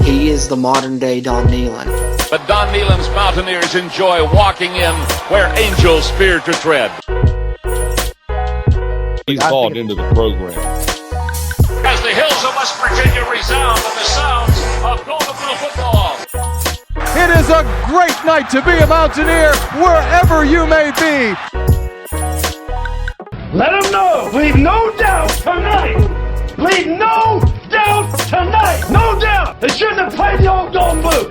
He is the modern-day Don Nehlen. But Don Nehlen's Mountaineers enjoy walking in where angels fear to tread. He's bought into the program. As the hills of West Virginia resound with the sounds of Golden Blue football. It is a great night to be a Mountaineer wherever you may be. Let them know. Leave no doubt tonight. Leave no doubt tonight. No doubt. They shouldn't have played the old Golden Blue.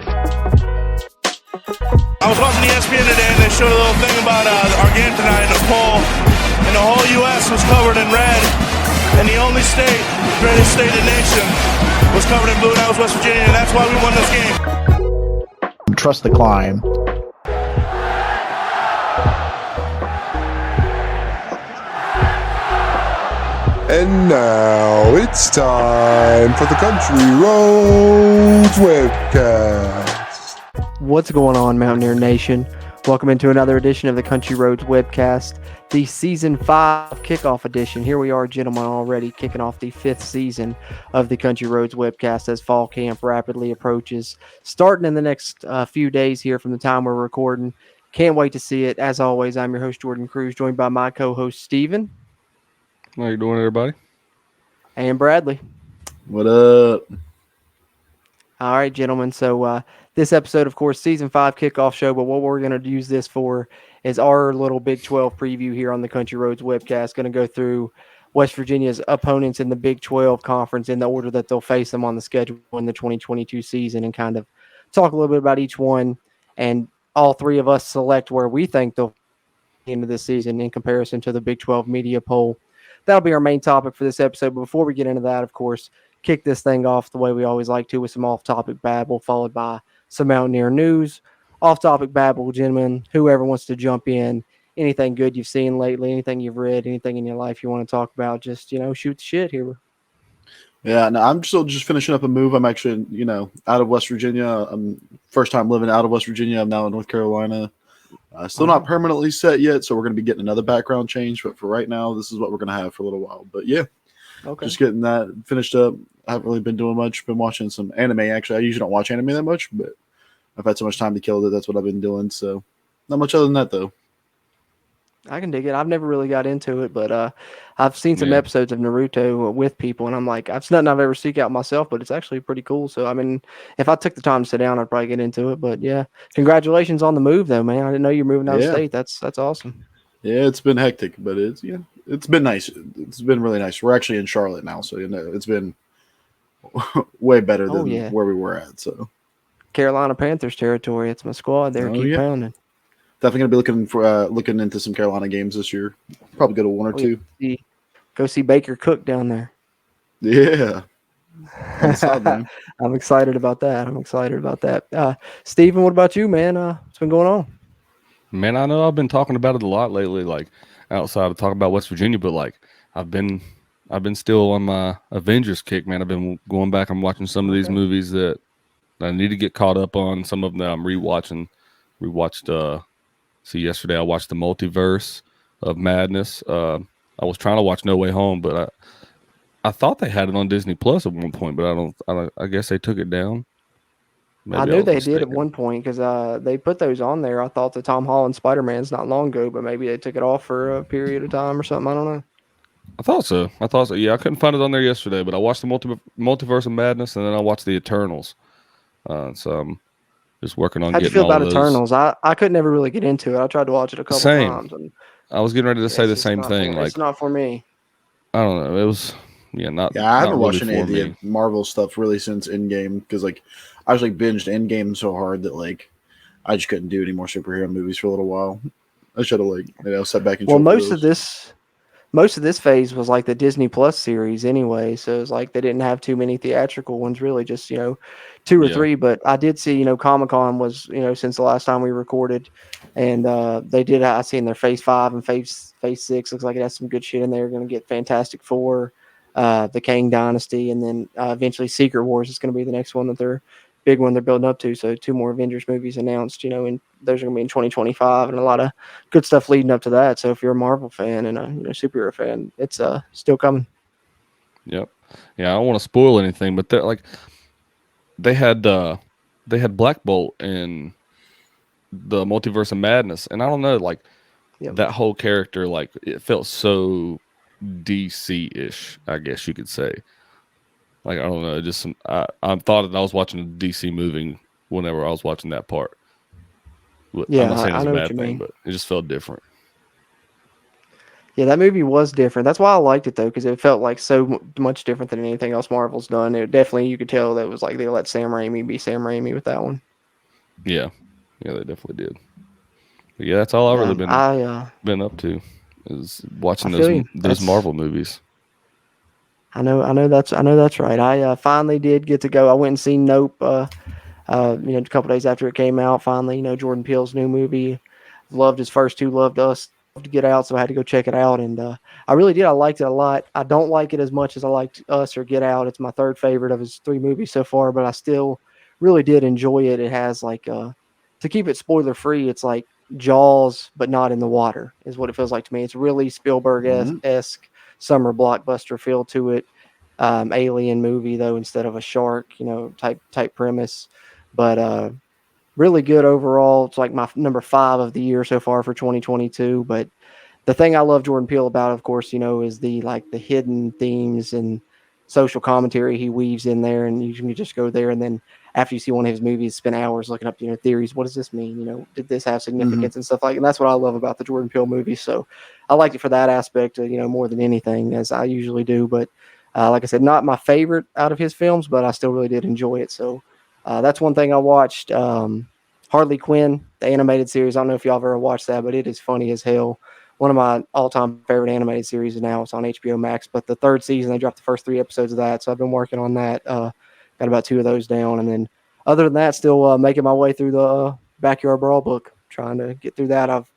I was watching ESPN today and they showed a little thing about our game tonight in a poll. And the whole U.S. was covered in red. And the only state, the greatest state in the nation, was covered in blue, and that was West Virginia. And that's why we won this game. Trust the climb. And now it's time for the Country Roads Webcast. What's going on, Mountaineer Nation? Welcome into another edition of the Country Roads Webcast, the Season 5 kickoff edition. Here we are, gentlemen, already kicking off the 5th season of the Country Roads Webcast as fall camp rapidly approaches. Starting in the next few days here from the time we're recording. Can't wait to see it. As always, I'm your host, Jordan Cruz, joined by my co-host, Steven. How you doing, everybody? And Bradley. What up? All right, gentlemen. So this episode, of course, Season 5 kickoff show, but what we're going to use this for is our little Big 12 preview here on the Country Roads Webcast. Going to go through West Virginia's opponents in the Big 12 conference in the order that they'll face them on the schedule in the 2022 season and kind of talk a little bit about each one. And all three of us select where we think they'll be into this season in comparison to the Big 12 media poll. That'll be our main topic for this episode. But before we get into that, of course, kick this thing off the way we always like to with some off-topic babble, followed by some Mountaineer news. Off-topic babble, gentlemen, whoever wants to jump in, anything good you've seen lately, anything you've read, anything in your life you want to talk about, just, shoot the shit here. Yeah, no, I'm still just finishing up a move. I'm actually, out of West Virginia. I'm first time living out of West Virginia. I'm now in North Carolina. Still not permanently set yet, so we're going to be getting another background change. But for right now, this is what we're going to have for a little while. But yeah, okay. Just getting that finished up. I haven't really been doing much. Been watching some anime, actually. I usually don't watch anime that much, but I've had so much time to kill that that's what I've been doing. So not much other than that, though. I can dig it. I've never really got into it, but I've seen some episodes of Naruto with people, and I'm like, it's nothing I've ever seek out myself, but it's actually pretty cool. So, I mean, if I took the time to sit down, I'd probably get into it. But, yeah, congratulations on the move, though, man. I didn't know you were moving out of state. That's awesome. Yeah, it's been hectic, but it's been nice. It's been really nice. We're actually in Charlotte now, so, it's been way better than where we were at. So Carolina Panthers territory. It's my squad there. Keep pounding. Definitely gonna be looking into some Carolina games this year. Probably go to one or two. Go see Baker Cook down there. Yeah, I'm excited about that. Steven, what about you, man? What's been going on? Man, I know I've been talking about it a lot lately, like outside of talking about West Virginia, but like I've been still on my Avengers kick, man. I've been going back and watching some of these movies that I need to get caught up on. Some of them that I'm rewatched. Yesterday I watched the Multiverse of Madness. I was trying to watch No Way Home, but I thought they had it on Disney Plus at one point, but I guess they took it down. Maybe I knew they did at one point because they put those on there. I thought the Tom Holland Spider-Man's not long ago, but maybe they took it off for a period of time or something. I don't know. I thought so. Yeah, I couldn't find it on there yesterday, but I watched the Multiverse of Madness, and then I watched the Eternals. So I'm just working on getting all of those. How'd you feel about Eternals? I could never really get into it. I tried to watch it a couple times. And I was getting ready to say the same thing. It's not for me. I don't know. It was, not. Yeah, I haven't watched any of the Marvel stuff really since Endgame because, I was binged Endgame so hard that I just couldn't do any more superhero movies for a little while. I should have sat back and. Well, most of this phase was like the Disney Plus series anyway, so it's like they didn't have too many theatrical ones, really, just 2 or 3. But I did see, Comic-Con was, since the last time we recorded, and they did. I seen their Phase 5 and Phase 6. Looks like it has some good shit in there. Going to get Fantastic Four, the Kang Dynasty, and then eventually Secret Wars is going to be the next one they're building up to. So 2 more Avengers movies announced, and those are going to be in 2025, and a lot of good stuff leading up to that. So if you're a Marvel fan and a superhero fan, it's still coming. Yep. Yeah, I don't want to spoil anything, but they're like they had Black Bolt in the Multiverse of Madness, and I don't know, like Yep. that whole character, like it felt so DC-ish, I guess you could say. Like I don't know, just I thought that I was watching a DC movie whenever I was watching that part. Yeah, I'm not saying I it's a know what bad you thing, mean. but it just felt different. Yeah, that movie was different. That's why I liked it though, because it felt like so much different than anything else Marvel's done. It definitely, you could tell that it was like they let Sam Raimi be Sam Raimi with that one. Yeah, they definitely did. But yeah, that's all I've really been up to is watching I feel you. those Marvel movies. I know that's right. I finally did get to go. I went and seen Nope. A couple days after it came out. Finally, Jordan Peele's new movie. Loved his first two. Loved Us. Loved to get out, so I had to go check it out, and I really did. I liked it a lot. I don't like it as much as I liked Us or Get Out. It's my third favorite of his three movies so far, but I still really did enjoy it. It has like to keep it spoiler free. It's like Jaws, but not in the water, is what it feels like to me. It's really Spielberg esque summer blockbuster feel to it. Alien movie though, instead of a shark, type premise, but really good overall. It's like my number 5 of the year so far for 2022. But the thing I love Jordan Peele about, of course, is the hidden themes and social commentary he weaves in there, and you can just go there and then after you see one of his movies, spend hours looking up theories. What does this mean? Did this have significance and stuff like? And that's what I love about the Jordan Peele movies. So I liked it for that aspect, more than anything, as I usually do. But like I said, not my favorite out of his films, but I still really did enjoy it. So that's one thing I watched. Harley Quinn, the animated series. I don't know if y'all have ever watched that, but it is funny as hell. One of my all-time favorite animated series now. It's on HBO Max, but the third season, they dropped the first 3 episodes of that. So I've been working on that. Got about 2 of those down. And then other than that, still making my way through the Backyard Brawl book, trying to get through that. I've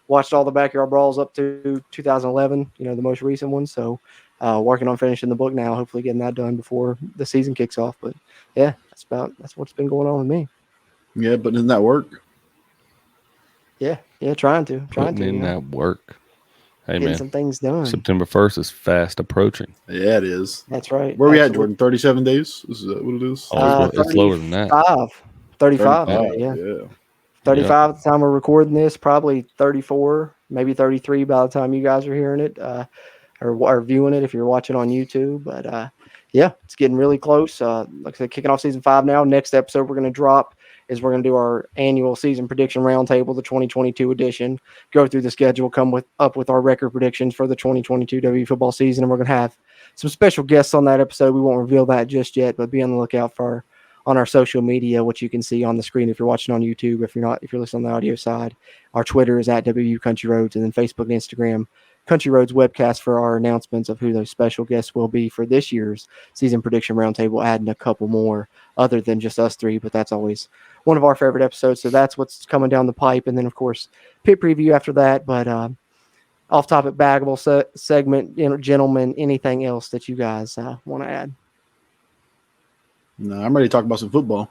watched all the Backyard Brawls up to 2011, the most recent one. So working on finishing the book now, hopefully getting that done before the season kicks off. But yeah, that's what's been going on with me. Yeah, but doesn't that work? Yeah, trying to. That work. Hey, getting man, some things done. September 1st is fast approaching. Yeah, it is. That's right. Where are we at, Jordan? 37 days? Is that what it is? It's lower than that. 35. 35, Yeah. 35 at the time we're recording this, probably 34, maybe 33 by the time you guys are hearing it or viewing it if you're watching on YouTube. But yeah, it's getting really close. Like I said, kicking off season 5 now. Next episode we're going to drop is we're going to do our annual season prediction roundtable, the 2022 edition, go through the schedule, come up with our record predictions for the 2022 W football season. And we're going to have some special guests on that episode. We won't reveal that just yet, but be on the lookout for on our social media, which you can see on the screen if you're watching on YouTube. If you're listening on the audio side, our Twitter is at WU Country Roads, and then Facebook and Instagram, Country Roads Webcast, for our announcements of who those special guests will be for this year's season prediction roundtable, adding a couple more other than just us 3, but that's always one of our favorite episodes. So that's what's coming down the pipe. And then of course, pit preview after that, but off topic baggable segment, gentlemen, anything else that you guys want to add? No, I'm ready to talk about some football.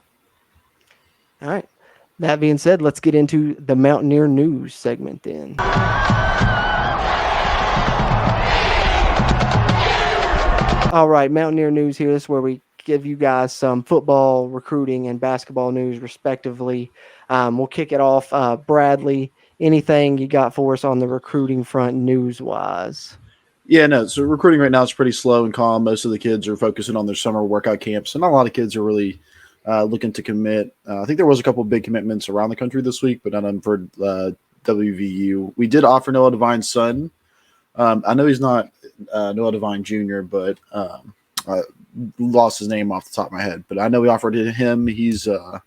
All right. That being said, let's get into the Mountaineer News segment then. All right, Mountaineer News here. This is where we give you guys some football, recruiting, and basketball news, respectively. We'll kick it off. Bradley, anything you got for us on the recruiting front news-wise? Yeah, no. So recruiting right now is pretty slow and calm. Most of the kids are focusing on their summer workout camps, and not a lot of kids are really looking to commit. I think there was a couple of big commitments around the country this week, but none of them for WVU. We did offer Noah Devine's son. I know he's not Noah Devine Jr., but lost his name off the top of my head. But I know we offered it to him. He's I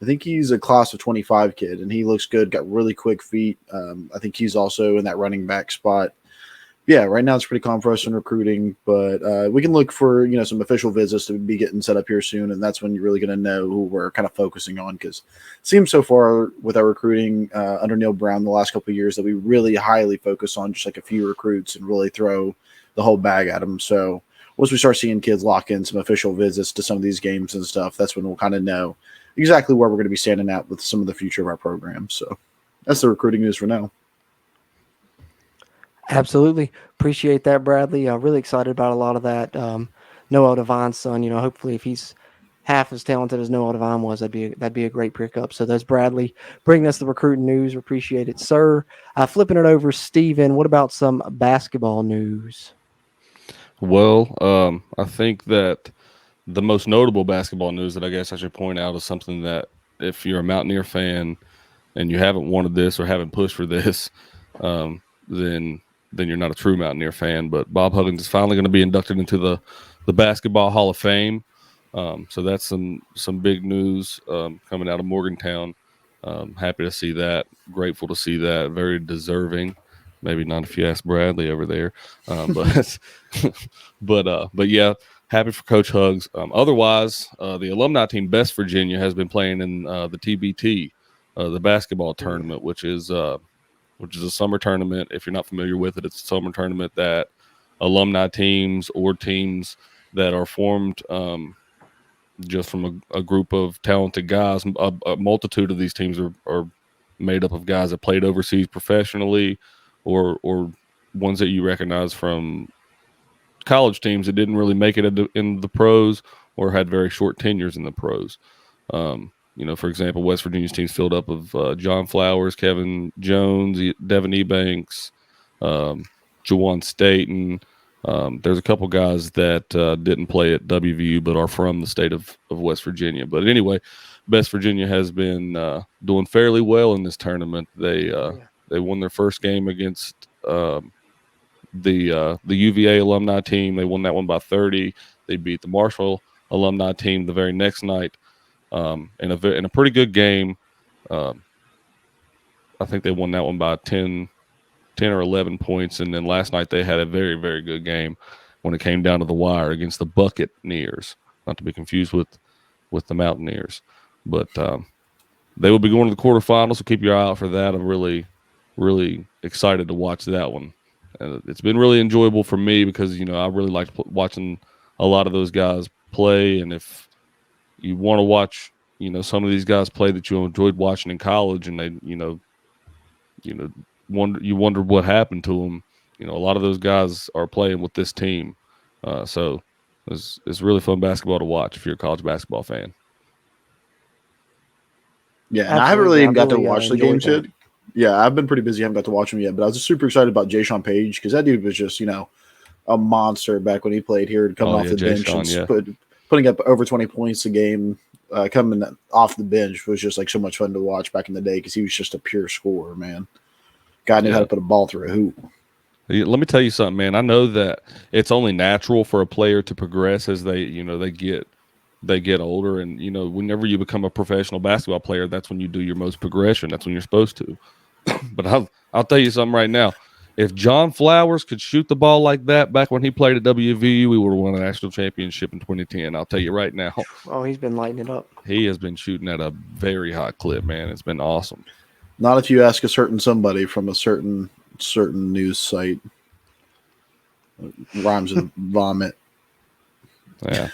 think he's a class of 25 kid, and he looks good. Got really quick feet. I think he's also in that running back spot. Yeah, right now it's pretty calm for us in recruiting, but we can look for some official visits to be getting set up here soon, and that's when you're really going to know who we're kind of focusing on, because it seems so far with our recruiting under Neil Brown the last couple of years that we really highly focus on just like a few recruits and really throw the whole bag at them. So once we start seeing kids lock in some official visits to some of these games and stuff, that's when we'll kind of know exactly where we're going to be standing at with some of the future of our program. So that's the recruiting news for now. Absolutely. Appreciate that, Bradley. Really excited about a lot of that. Noel Devine's son. Hopefully if he's half as talented as Noel Devine was, that'd be a great pickup. So that's Bradley bringing us the recruiting news. We appreciate it, sir. Flipping it over, Steven, what about some basketball news? Well, I think that the most notable basketball news that I guess I should point out is something that if you're a Mountaineer fan and you haven't wanted this or haven't pushed for this, then you're not a true Mountaineer fan. But Bob Huggins is finally going to be inducted into the Basketball Hall of Fame. So that's some big news coming out of Morgantown. Happy to see that. Grateful to see that. Very deserving. Maybe not if you ask Bradley over there, but but yeah, happy for Coach Huggs. Otherwise, the alumni team Best Virginia has been playing in the TBT, the basketball tournament, which is a summer tournament. If you're not familiar with it, it's a summer tournament that alumni teams or teams that are formed just from a group of talented guys. A multitude of these teams are made up of guys that played overseas professionally, or ones that you recognize from college teams that didn't really make it in the pros or had very short tenures in the pros. For example, West Virginia's team's filled up of John Flowers, Kevin Jones, Devin Ebanks, Jawan Staten. There's a couple guys that didn't play at WVU but are from the state of West Virginia. But anyway, West Virginia has been doing fairly well in this tournament. They won their first game against the UVA alumni team. They won that one by 30. They beat the Marshall alumni team the very next night in a pretty good game. I think they won that one by 10 or 11 points. And then last night they had a very, very good game when it came down to the wire against the Buccaneers, not to be confused with the Mountaineers. But they will be going to the quarterfinals, so keep your eye out for that. I'm really, really excited to watch that one. It's been really enjoyable for me because, I really like watching a lot of those guys play. And if you want to watch, some of these guys play that you enjoyed watching in college and they, wonder what happened to them. A lot of those guys are playing with this team. So it's really fun basketball to watch if you're a college basketball fan. Yeah, and I haven't really even got to watch the games yet. Yeah, I've been pretty busy. I haven't got to watch them yet, but I was just super excited about Jaysean Page because that dude was just, a monster back when he played here, coming off the bench and putting up over 20 points a game, coming off the bench was just like so much fun to watch back in the day because he was just a pure scorer, man. Guy knew how to put a ball through a hoop. Let me tell you something, man. I know that it's only natural for a player to progress as they get older, and whenever you become a professional basketball player, that's when you do your most progression. That's when you're supposed to. But I'll tell you something right now. If John Flowers could shoot the ball like that back when he played at WVU, we would have won a national championship in 2010. I'll tell you right now. Oh, he's been lighting it up. He has been shooting at a very hot clip, man. It's been awesome. Not if you ask a certain somebody from a certain news site. Rhymes with vomit. Yeah.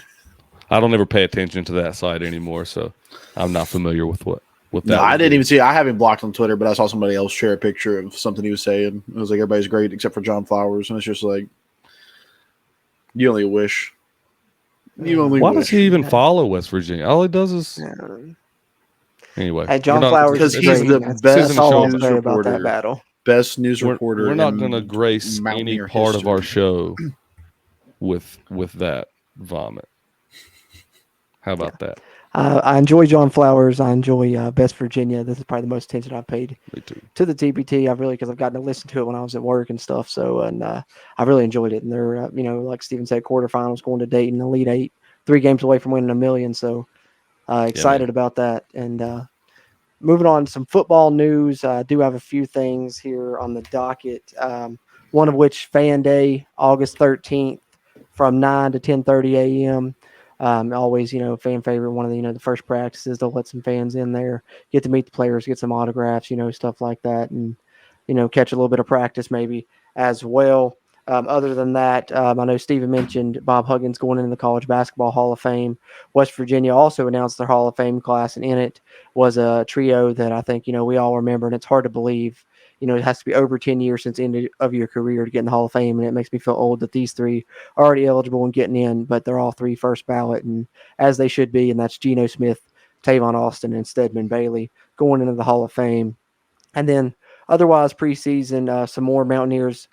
I don't ever pay attention to that site anymore, so I'm not familiar with that. No, I didn't even see it. I haven't blocked on Twitter, but I saw somebody else share a picture of something he was saying. It was like everybody's great except for John Flowers, and it's just like you only wish. Why does he even follow West Virginia? All he does is anyway. Hey, John Flowers, because he's the best news reporter about that battle. Best news reporter. We're not going to grace any part of our show with that vomit. How about that? I enjoy John Flowers. I enjoy Best Virginia. This is probably the most attention I've paid to the TBT. Because I've gotten to listen to it when I was at work and stuff. So, and I really enjoyed it. And they're, like Steven said, quarterfinals going to Dayton, Elite Eight, 3 games away from winning $1 million. So, excited about that. And moving on to some football news. I do have a few things here on the docket. One of which Fan Day, August 13th, from 9 to 10:30 a.m. Always, fan favorite. One of the, the first practices, they'll let some fans in there, get to meet the players, get some autographs, stuff like that, and catch a little bit of practice maybe as well. Other than that, I know Steven mentioned Bob Huggins going into the College Basketball Hall of Fame. West Virginia also announced their Hall of Fame class, and in it was a trio that I think we all remember, and it's hard to believe it has to be over 10 years since the end of your career to get in the Hall of Fame. And it makes me feel old that these three are already eligible and getting in, but they're all three first ballot, and as they should be. And that's Geno Smith, Tavon Austin, and Stedman Bailey going into the Hall of Fame. And then otherwise preseason, some more Mountaineers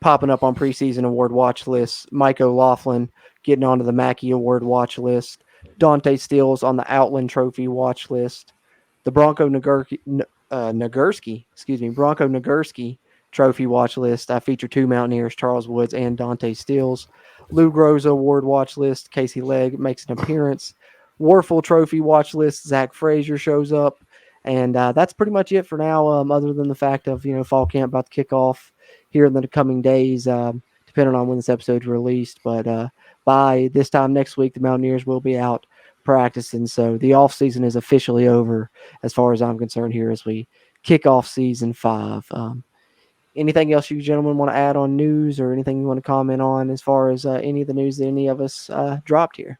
popping up on preseason award watch lists. Mike O'Laughlin getting onto the Mackey Award watch list. Dante Stills on the Outland Trophy watch list. The Bronco Nagurski Trophy watch list. I feature two Mountaineers, Charles Woods and Dante Stills. Lou Groza Award watch list. Casey Legg makes an appearance. Warfel Trophy watch list. Zach Frazier shows up. And that's pretty much it for now, other than the fact of, fall camp about to kick off here in the coming days, depending on when this episode is released. But by this time next week, the Mountaineers will be out practicing. So the off season is officially over as far as I'm concerned here as we kick off season 5. Anything else you gentlemen want to add on news or anything you want to comment on as far as any of the news that any of us dropped here?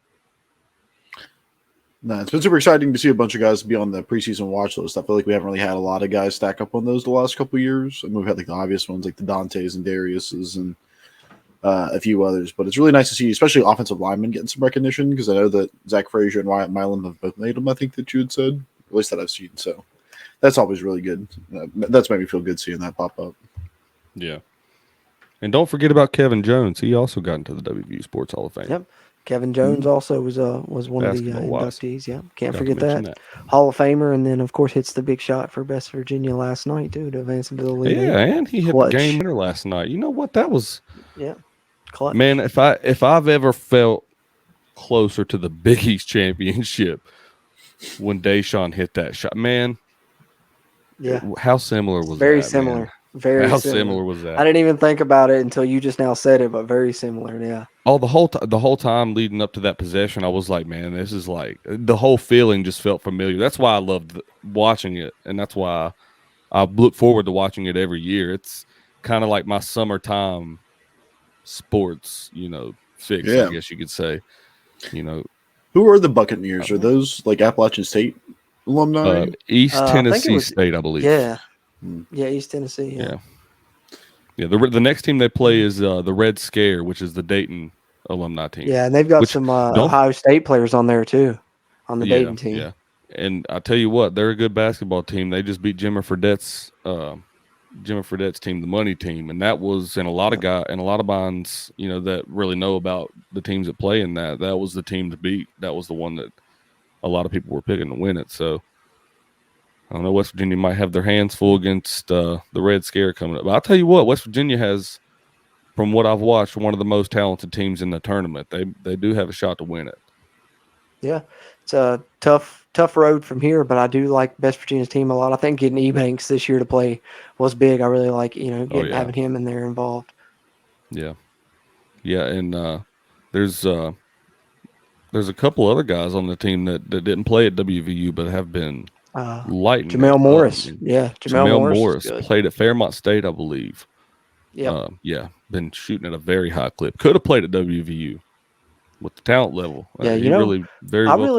No, it's been super exciting to see a bunch of guys be on the preseason watch list. I feel like we haven't really had a lot of guys stack up on those the last couple of years. I mean, we've had like the obvious ones like the Dantes and Dariuses and a few others, but it's really nice to see, especially offensive linemen getting some recognition, because I know that Zach Frazier and Wyatt Milam have both made them, I think that you had said, at least that I've seen. So that's always really good. That's made me feel good seeing that pop up. Yeah. And don't forget about Kevin Jones. He also got into the WVU Sports Hall of Fame. Yep. Kevin Jones also was one of the inductees. Yeah, can't forget that. Hall of Famer, and then of course hits the big shot for Best Virginia last night too to advance into the league. Yeah, and he hit the game winner last night. You know what? That was clutch. Man, if I've ever felt closer to the Big East championship when Deshaun hit that shot, man. Yeah, how similar was very that? Similar. Man? Very how similar was that? I didn't even think about it until you just now said it, but very similar. Yeah. Oh, the whole time leading up to that possession, I was like, man, this is like the whole feeling just felt familiar. That's why I loved watching it, and that's why I look forward to watching it every year. It's kind of like my summertime sports, fix, I guess you could say. Who are the Buccaneers? Are those like Appalachian State alumni? East Tennessee State, I believe. Yeah. Yeah, East Tennessee. Yeah. The next team they play is the Red Scare, which is the Dayton alumni team. Yeah, and they've got some Ohio State players on there too, on the Dayton team. Yeah, and I tell you what, they're a good basketball team. They just beat Jimmer Fredette's team, the money team, and that was in a lot of minds, that really know about the teams that play in that. That was the team to beat. That was the one that a lot of people were picking to win it. So I don't know, West Virginia might have their hands full against the Red Scare coming up. But I'll tell you what, West Virginia has, from what I've watched, one of the most talented teams in the tournament. They do have a shot to win it. Yeah, it's a tough road from here, but I do like West Virginia's team a lot. I think getting Ebanks this year to play was big. I really like, having him in there involved. Yeah. Yeah, and there's a couple other guys on the team that didn't play at WVU but have been lightning. Jamel Morris. Jamel Morris played at Fairmont State, I believe. Yeah. Been shooting at a very high clip. Could have played at WVU with the talent level. Yeah, I really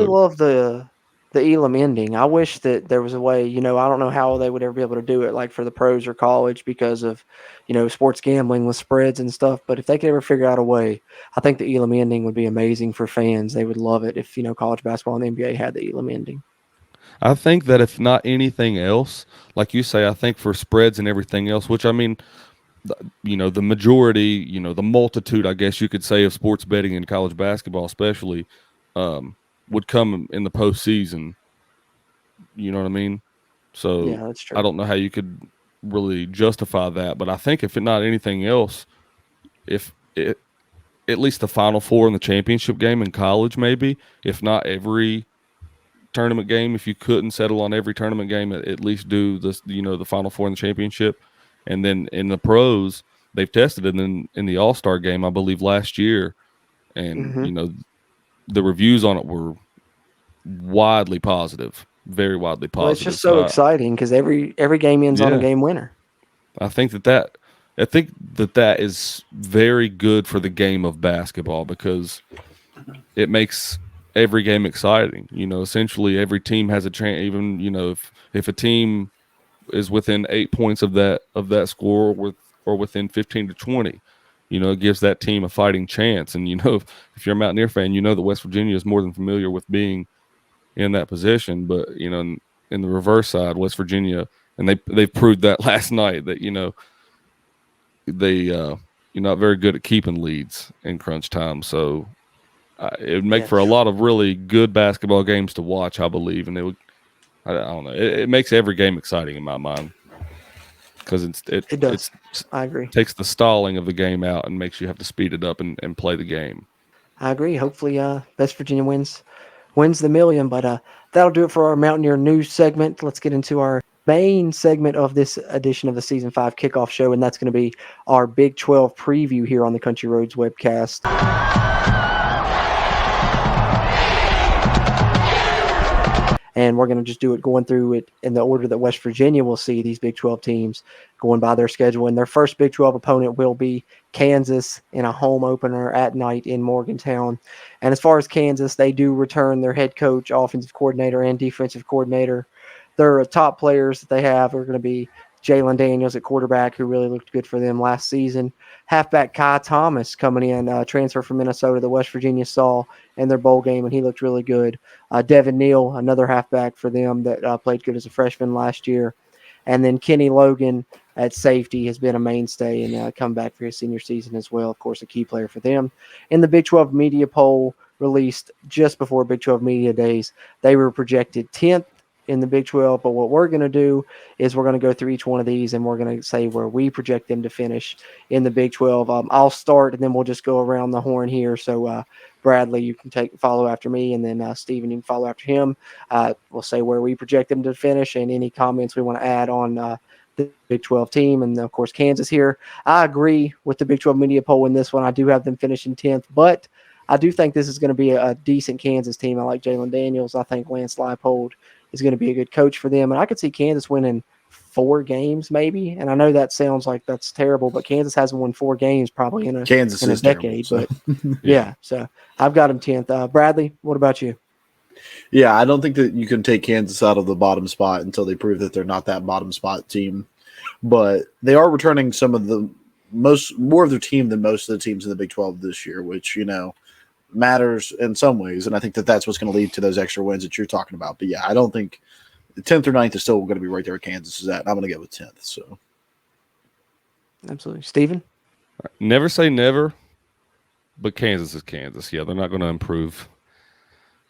love the Elam ending. I wish that there was a way, I don't know how they would ever be able to do it like for the pros or college because of, sports gambling with spreads and stuff. But if they could ever figure out a way, I think the Elam ending would be amazing for fans. They would love it if, college basketball and the NBA had the Elam ending. I think that if not anything else, like you say, I think for spreads and everything else, which I mean, the majority, the multitude, I guess you could say, of sports betting in college basketball especially would come in the postseason. You know what I mean? So yeah, that's true. I don't know how you could really justify that, but I think if not anything else, if it, at least the Final Four in the championship game in college, maybe, if not every tournament game, if you couldn't settle on every tournament game, at least do this, the Final Four in the championship. And then in the pros, they've tested it in the All-Star game, I believe, last year. And, the reviews on it were widely positive, very widely positive. Well, it's just so exciting because every game ends on a game winner. I think that is very good for the game of basketball because it makes every game exciting. Essentially every team has a chance, even, if a team is within 8 points of that score or within 15 to 20. It gives that team a fighting chance. And if you're a Mountaineer fan, that West Virginia is more than familiar with being in that position. But in the reverse side, West Virginia, and they've proved that last night that you're not very good at keeping leads in crunch time. So it would make for a lot of really good basketball games to watch, I believe, and I don't know. It makes every game exciting in my mind because it does. I agree. Takes the stalling of the game out and makes you have to speed it up and play the game. I agree. Hopefully, West Virginia wins the million. But that'll do it for our Mountaineer news segment. Let's get into our main segment of this edition of the Season 5 kickoff show, and that's going to be our Big 12 preview here on the Country Roads webcast. And we're going to just do it going through it in the order that West Virginia will see these Big 12 teams going by their schedule. And their first Big 12 opponent will be Kansas in a home opener at night in Morgantown. And as far as Kansas, they do return their head coach, offensive coordinator, and defensive coordinator. Their top players that they have are going to be Jalen Daniels at quarterback, who really looked good for them last season. Halfback Kai Thomas coming in, transfer from Minnesota that West Virginia saw in their bowl game, and he looked really good. Devin Neal, another halfback for them that played good as a freshman last year. And then Kenny Logan at safety has been a mainstay and come back for his senior season as well. Of course, a key player for them. In the Big 12 media poll released just before Big 12 Media Days, they were projected 10th in the Big 12, but what we're going to do is we're going to go through each one of these and we're going to say where we project them to finish in the Big 12. I'll start and then we'll just go around the horn here. So Bradley, you can follow after me, and then Steven, you can follow after him. We'll say where we project them to finish and any comments we want to add on the Big 12 team. And of course, Kansas here. I agree with the Big 12 media poll in this one. I do have them finishing 10th, but I do think this is going to be a decent Kansas team. I like Jalen Daniels. I think Lance Leipold is going to be a good coach for them. And I could see Kansas winning 4 games maybe. And I know that sounds like that's terrible, but Kansas hasn't won 4 games probably in a decade. Terrible, so. But yeah, so I've got them 10th. Bradley, what about you? Yeah, I don't think that you can take Kansas out of the bottom spot until they prove that they're not that bottom spot team. But they are returning some of the more of their team than most of the teams in the Big 12 this year, which, matters in some ways, and I think that that's what's going to lead to those extra wins that you're talking about. But yeah, I don't think the 10th or 9th is still going to be right there where Kansas is at, and I'm going to go with 10th. So, absolutely, Steven? Never say never, but Kansas is Kansas. Yeah, they're not going to improve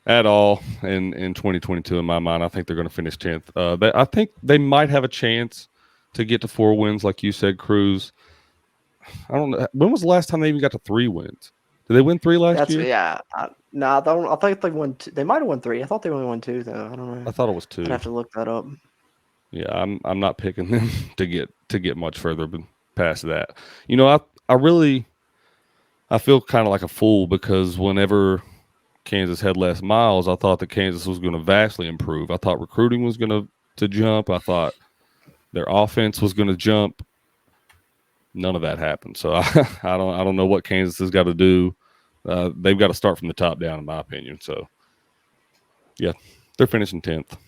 at all in 2022 in my mind. I think they're going to finish 10th. I think they might have a chance to get to 4 wins, like you said, Cruz. I don't know. When was the last time they even got to 3 wins? Did they win 3 last year? Yeah. No, I think they won. They might have won 3. I thought they only won 2, though. I don't know. I thought it was 2. I'd have to look that up. Yeah, I'm not picking them to get much further past that. I feel kind of like a fool because whenever Kansas had Les Miles, I thought that Kansas was going to vastly improve. I thought recruiting was going to jump. I thought their offense was going to jump. None of that happened. So I don't know what Kansas has got to do. They've got to start from the top down, in my opinion. So, yeah, they're finishing 10th.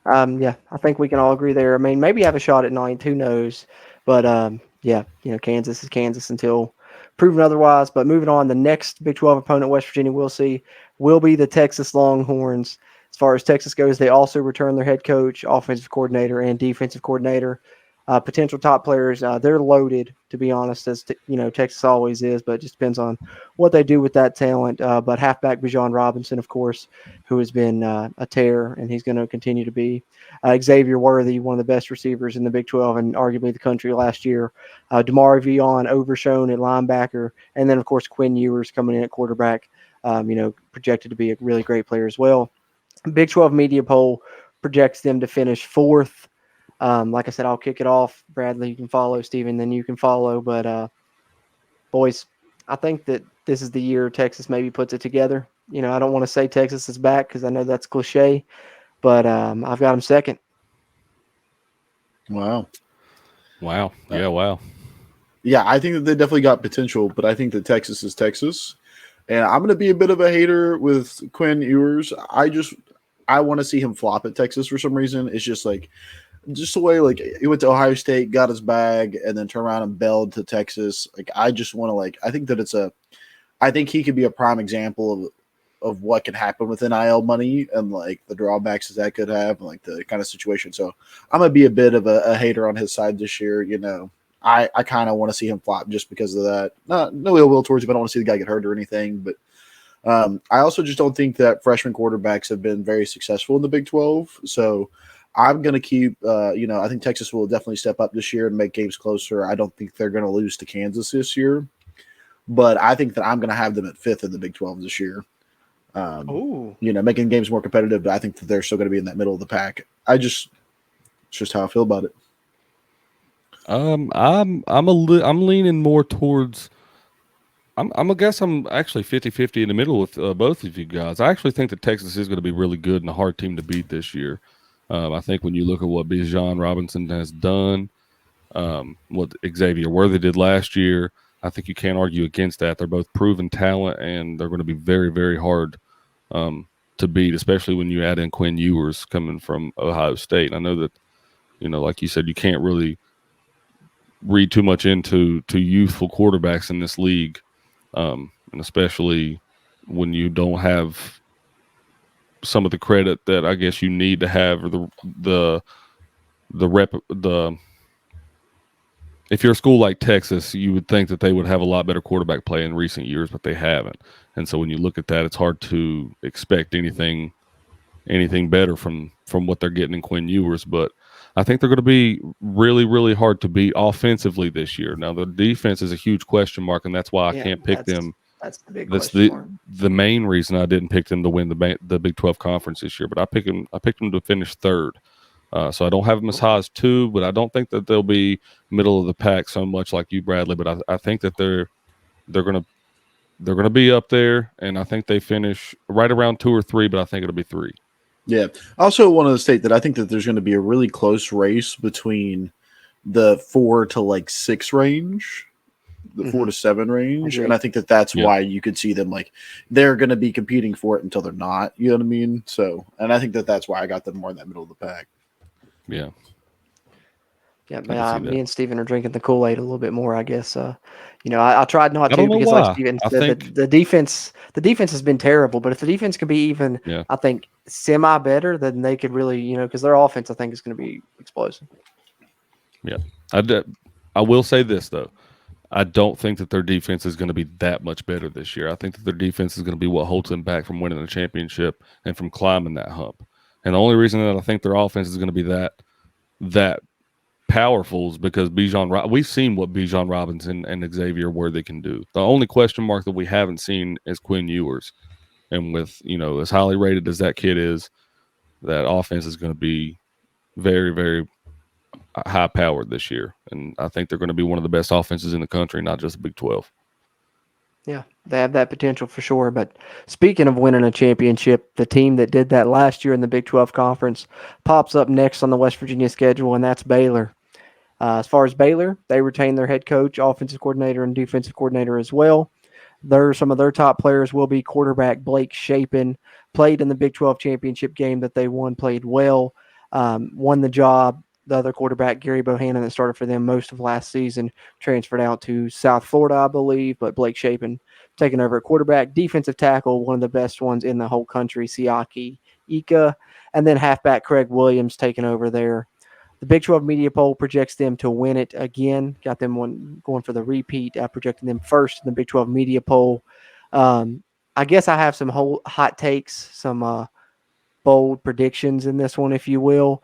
Yeah, I think we can all agree there. I mean, maybe have a shot at 9th. Who knows? But, yeah, Kansas is Kansas until proven otherwise. But moving on, the next Big 12 opponent West Virginia will be the Texas Longhorns. As far as Texas goes, they also return their head coach, offensive coordinator, and defensive coordinator. Potential top players, they're loaded, to be honest, as Texas always is, but it just depends on what they do with that talent. But halfback Bijan Robinson, of course, who has been a tear, and he's going to continue to be. Xavier Worthy, one of the best receivers in the Big 12 and arguably the country last year. Damari Vion, overshown at linebacker, and then, of course, Quinn Ewers coming in at quarterback, projected to be a really great player as well. Big 12 media poll projects them to finish 4th. Like I said, I'll kick it off. Bradley, you can follow. Steven, then you can follow. But, boys, I think that this is the year Texas maybe puts it together. I don't want to say Texas is back because I know that's cliche, but I've got them 2nd. Wow. Yeah, wow. Yeah, I think that they definitely got potential, but I think that Texas is Texas. And I'm going to be a bit of a hater with Quinn Ewers. I want to see him flop at Texas for some reason. It's just the way like he went to Ohio State, got his bag, and then turned around and bailed to Texas. Like I just want to I think that I think he could be a prime example of what can happen with NIL money and like the drawbacks that could have and like the kind of situation. So I'm gonna be a bit of a hater on his side this year. You know, I kind of want to see him flop just because of that. No ill will towards him. I don't want to see the guy get hurt or anything, but I also just don't think that freshman quarterbacks have been very successful in the Big 12. So I'm going to keep, I think Texas will definitely step up this year and make games closer. I don't think they're going to lose to Kansas this year, but I think that I'm going to have them at 5th in the Big 12 this year. Making games more competitive, but I think that they're still going to be in that middle of the pack. It's just how I feel about it. I'm leaning more towards. I'm actually 50-50 in the middle with both of you guys. I actually think that Texas is going to be really good and a hard team to beat this year. I think when you look at what Bijan Robinson has done, what Xavier Worthy did last year, I think you can't argue against that. They're both proven talent, and they're going to be very, very hard to beat, especially when you add in Quinn Ewers coming from Ohio State. And I know that, like you said, you can't really read too much into youthful quarterbacks in this league, and especially when you don't have some of the credit that I guess you need to have, or if you're a school like Texas, you would think that they would have a lot better quarterback play in recent years, but they haven't. And so when you look at that, it's hard to expect anything better from what they're getting in Quinn Ewers. But I think they're going to be really, really hard to beat offensively this year. Now, the defense is a huge question mark, and that's why I can't pick them. That's the big question mark. The main reason I didn't pick them to win the Big 12 conference this year. But I picked them to finish 3rd. So I don't have them as high as 2, but I don't think that they'll be middle of the pack so much like you, Bradley. But I think that they're gonna be up there, and I think they finish right around 2 or 3. But I think it'll be 3. Yeah. I also want to state that I think that there's going to be a really close race between the 4 to 6 range, the 4 to 7 range, and I think that that's why you could see them they're going to be competing for it until they're not. You know what I mean? So, and I think that that's why I got them more in that middle of the pack. Yeah. Yeah, me and Steven are drinking the Kool-Aid a little bit more, I guess. I tried not to because, like Steven said, the defense has been terrible. But if the defense can be even, I think, semi better, then they could really, because their offense, I think, is going to be explosive. Yeah, I will say this though, I don't think that their defense is going to be that much better this year. I think that their defense is going to be what holds them back from winning the championship and from climbing that hump. And the only reason that I think their offense is going to be that powerful is because we've seen what Bijan Robinson and Xavier Worthy can do. The only question mark that we haven't seen is Quinn Ewers. And with, as highly rated as that kid is, that offense is going to be very, very high powered this year. And I think they're going to be one of the best offenses in the country, not just the Big 12. Yeah, they have that potential for sure. But speaking of winning a championship, the team that did that last year in the Big 12 Conference pops up next on the West Virginia schedule, and that's Baylor. As far as Baylor, they retain their head coach, offensive coordinator, and defensive coordinator as well. Some of their top players will be quarterback Blake Shapen, played in the Big 12 championship game that they won, played well, won the job. The other quarterback, Gary Bohannon, that started for them most of last season, transferred out to South Florida, I believe, but Blake Shapen taking over at quarterback. Defensive tackle, one of the best ones in the whole country, Siaki Ika, and then halfback Craig Williams taking over there. The Big 12 media poll projects them to win it again. Got them going for the repeat, projecting them first in the Big 12 media poll. I guess I have some hot takes, some bold predictions in this one, if you will.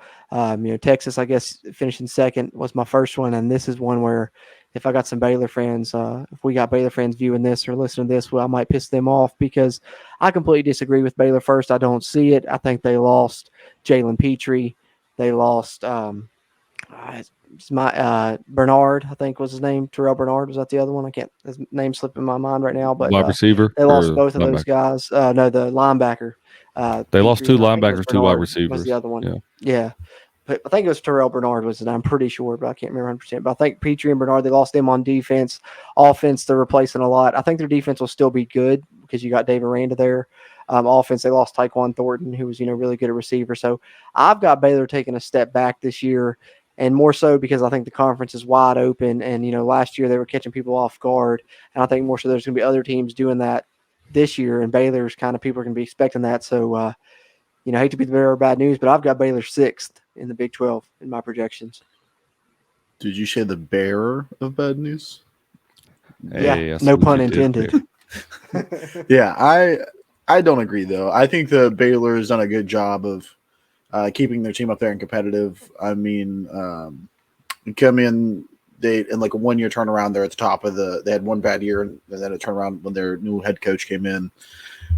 Texas, I guess, finishing second was my first one, and this is one where if I got some Baylor fans, if we got Baylor fans viewing this or listening to this, well, I might piss them off because I completely disagree with Baylor first. I don't see it. I think they lost Jalen Petrie. They lost Bernard, I think was his name. Terrell Bernard, was that the other one? His name slipping my mind right now. But wide receiver. They lost both of those guys. No, the linebacker. They lost 2 linebackers, 2 wide receivers. Was the other one? Yeah. But I think it was Terrell Bernard was it. I'm pretty sure, but I can't remember 100%. But I think Petrie and Bernard, they lost them on defense. Offense, they're replacing a lot. I think their defense will still be good because you got Dave Aranda there. Offense, they lost Tyquan Thornton, who was, really good at receiver. So I've got Baylor taking a step back this year, and more so because I think the conference is wide open. And, last year they were catching people off guard. And I think more so there's going to be other teams doing that this year, and Baylor's kind of people are going to be expecting that. So, I hate to be the bearer of bad news, but I've got Baylor 6th in the Big 12 in my projections. Did you say the bearer of bad news? Yeah, no pun intended. Yeah, I don't agree, though. I think the Baylor has done a good job of keeping their team up there and competitive. I mean, come in, in like a 1 year turnaround, they're at the top of they had one bad year, and then a turnaround when their new head coach came in.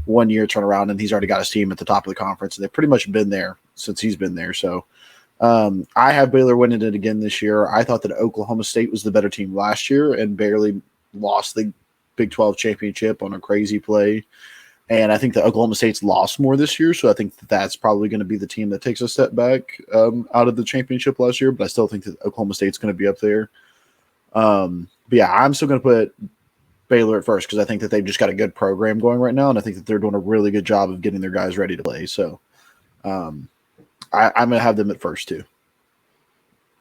1 year turnaround, and he's already got his team at the top of the conference, and they've pretty much been there since he's been there. So I have Baylor winning it again this year. I thought that Oklahoma State was the better team last year and barely lost the Big 12 championship on a crazy play. And I think that Oklahoma State's lost more this year, so I think that's probably going to be the team that takes a step back out of the championship last year. But I still think that Oklahoma State's going to be up there. But yeah, I'm still going to put Baylor at first because I think that they've just got a good program going right now, and I think that they're doing a really good job of getting their guys ready to play. So I'm going to have them at first too.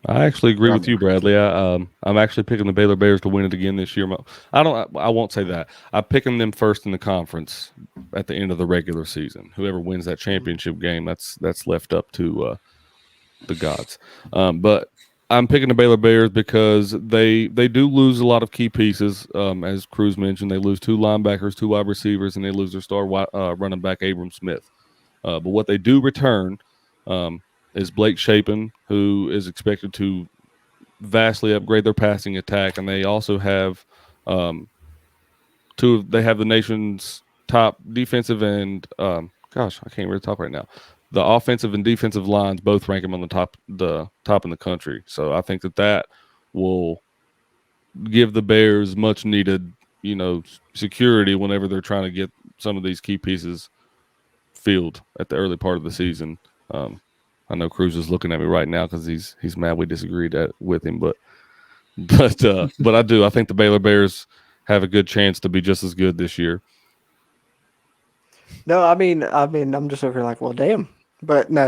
I actually agree with you, Bradley. I'm actually picking the Baylor Bears to win it again this year. I won't say that. I'm picking them first in the conference at the end of the regular season. Whoever wins that championship game, that's left up to the gods. But I'm picking the Baylor Bears because they do lose a lot of key pieces. As Cruz mentioned, they lose 2 linebackers, 2 wide receivers, and they lose their star running back, Abram Smith. But what they do return is Blake Shapen, who is expected to vastly upgrade their passing attack, and they also have they have the nation's top defensive and I can't really talk right now. The offensive and defensive lines both rank them on the top in the country. So I think that will give the Bears much needed, security whenever they're trying to get some of these key pieces filled at the early part of the season. I know Cruz is looking at me right now because he's mad we disagreed with him, but I do. I think the Baylor Bears have a good chance to be just as good this year. No, I mean, I'm just over here like, well, damn. But no,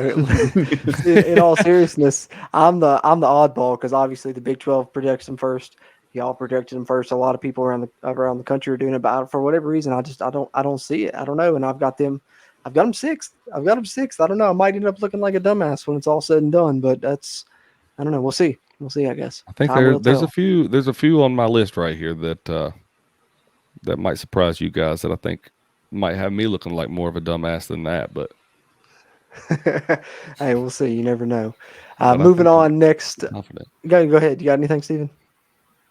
in all seriousness, I'm the oddball because obviously the Big 12 projects them first. Y'all projected them first. A lot of people around the country are doing it, but for whatever reason, I don't see it. I don't know, and I've got them 6th. I've got them 6th. I don't know. I might end up looking like a dumbass when it's all said and done, but I don't know. We'll see. I guess. I think there's a few on my list right here that might surprise you guys that I think might have me looking like more of a dumbass than that, but hey, we'll see. You never know. Moving on next. Go ahead. You got anything, Steven?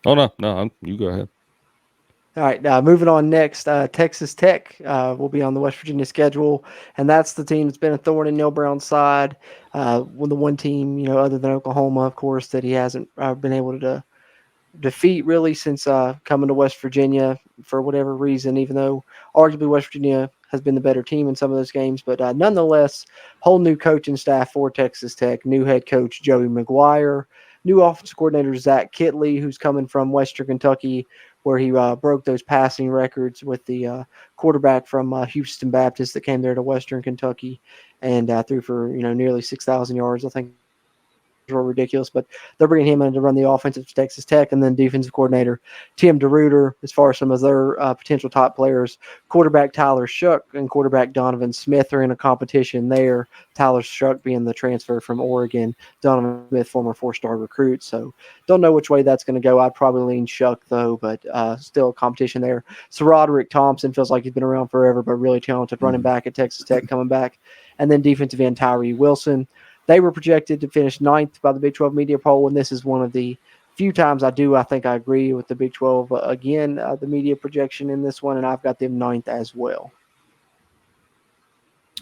Oh no. You go ahead. All right, moving on next, Texas Tech will be on the West Virginia schedule, and that's the team that's been a thorn in Neil Brown's side. The one team, other than Oklahoma, of course, that he hasn't been able to defeat really since coming to West Virginia for whatever reason, even though arguably West Virginia has been the better team in some of those games. But nonetheless, whole new coaching staff for Texas Tech, new head coach Joey McGuire, new offensive coordinator Zach Kitley, who's coming from Western Kentucky, where he broke those passing records with the quarterback from Houston Baptist that came there to Western Kentucky and threw for nearly 6,000 yards. I think were ridiculous, but they're bringing him in to run the offensive for Texas Tech, and then defensive coordinator Tim DeRuyter. As far as some of their potential top players, quarterback Tyler Shuck and quarterback Donovan Smith are in a competition there. Tyler Shuck being the transfer from Oregon, Donovan Smith, former 4-star recruit. So don't know which way that's going to go. I'd probably lean Shuck though, but still a competition there. So Roderick Thompson feels like he's been around forever, but really talented running back at Texas Tech coming back. And then defensive end Tyree Wilson. They were projected to finish 9th by the Big 12 media poll, and this is one of the few times I think I agree with the Big 12. The media projection in this one, and I've got them 9th as well.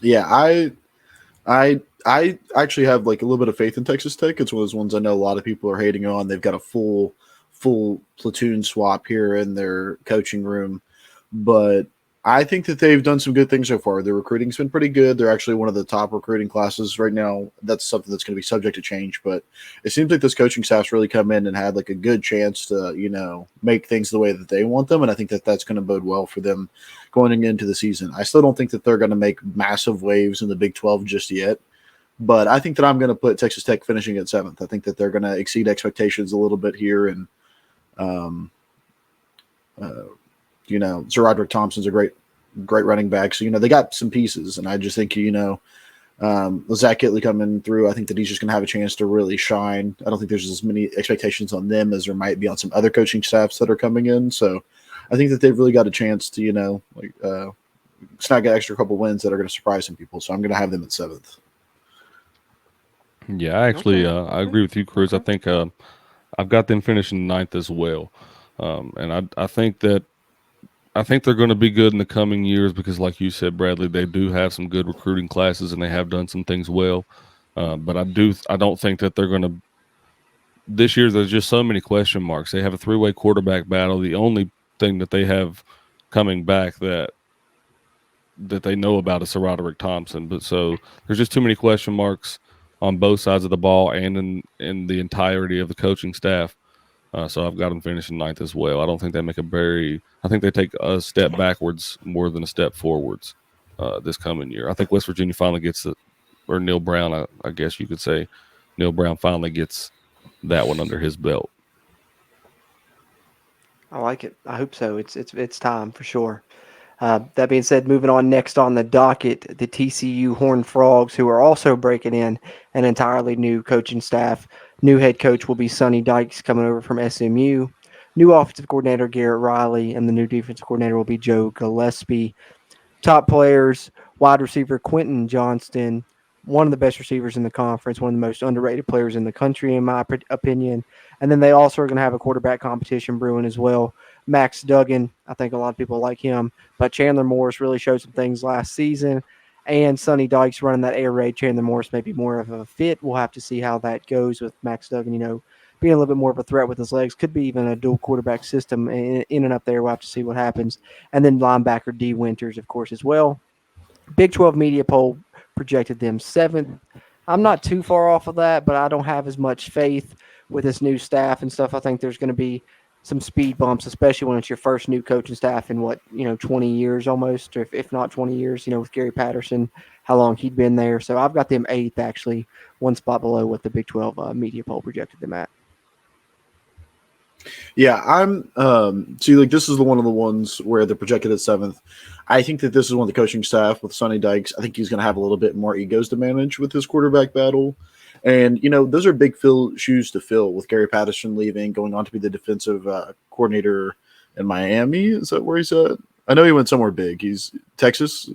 Yeah, I actually have like a little bit of faith in Texas Tech. It's one of those ones I know a lot of people are hating on. They've got a full platoon swap here in their coaching room, but I think that they've done some good things so far. Their recruiting's been pretty good. They're actually one of the top recruiting classes right now. That's something that's going to be subject to change, but it seems like this coaching staff's really come in and had like a good chance to, make things the way that they want them. And I think that that's going to bode well for them going into the season. I still don't think that they're going to make massive waves in the Big 12 just yet, but I think that I'm going to put Texas Tech finishing at 7th. I think that they're going to exceed expectations a little bit here. And, Sir Roderick Thompson's a great running back. So, they got some pieces. And I just think, Zach Kittley coming through, I think that he's just going to have a chance to really shine. I don't think there's as many expectations on them as there might be on some other coaching staffs that are coming in. So I think that they've really got a chance to, snag an extra couple wins that are going to surprise some people. So I'm going to have them at 7th. Yeah, actually, I agree with you, Cruz. I think I've got them finishing 9th as well. And I think they're going to be good in the coming years because, like you said, Bradley, they do have some good recruiting classes and they have done some things well. But I don't think that they're going to – this year there's just so many question marks. They have a 3-way quarterback battle. The only thing that they have coming back that they know about is Sir Roderick Thompson. But so there's just too many question marks on both sides of the ball and in the entirety of the coaching staff. So I've got them finishing 9th as well. I don't think they make I think they take a step backwards more than a step forwards this coming year. I think West Virginia finally gets it, or Neil Brown, I guess you could say, Neil Brown finally gets that one under his belt. I like it. I hope so. It's time for sure. That being said, moving on next on the docket, the TCU Horned Frogs, who are also breaking in an entirely new coaching staff. New head coach will be Sonny Dykes coming over from SMU. New offensive coordinator Garrett Riley, and the new defensive coordinator will be Joe Gillespie. Top players, wide receiver Quentin Johnston, one of the best receivers in the conference, one of the most underrated players in the country, in my opinion. And then they also are going to have a quarterback competition brewing as well. Max Duggan, I think a lot of people like him, but Chandler Morris really showed some things last season. And Sonny Dykes running that air raid. Chandler Morris may be more of a fit. We'll have to see how that goes with Max Duggan, being a little bit more of a threat with his legs. Could be even a dual quarterback system in and up there. We'll have to see what happens. And then linebacker D. Winters, of course, as well. Big 12 media poll projected them 7th. I'm not too far off of that, but I don't have as much faith with this new staff and stuff. I think there's going to be some speed bumps, especially when it's your first new coaching staff in 20 years almost, or if not 20 years, with Gary Patterson, how long he'd been there. So I've got them 8th, actually, one spot below what the Big 12 media poll projected them at. Yeah, I'm this is one of the ones where they're projected at 7th. I think that this is one of the coaching staff with Sonny Dykes. I think he's going to have a little bit more egos to manage with his quarterback battle. And, those are big shoes to fill with Gary Patterson leaving, going on to be the defensive coordinator in Miami. Is that where he's at? I know he went somewhere big. He's Texas.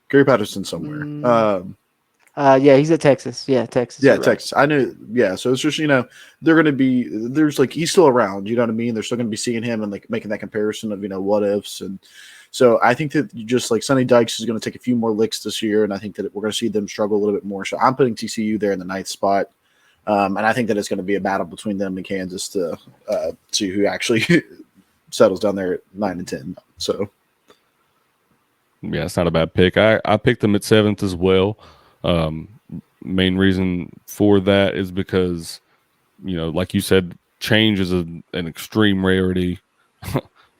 Gary Patterson somewhere. Yeah, he's at Texas. Yeah, Texas. Yeah, right. Texas. I knew. Yeah, so it's just, they're going to be, there's he's still around, you know what I mean? They're still going to be seeing him and making that comparison of, what ifs. And so I think that just Sonny Dykes is going to take a few more licks this year. And I think that we're going to see them struggle a little bit more. So I'm putting TCU there in the 9th spot. And I think that it's going to be a battle between them and Kansas to see who actually settles down there at 9 and 10. So. Yeah, it's not a bad pick. I picked them at 7th as well. Main reason for that is because, like you said, change is an extreme rarity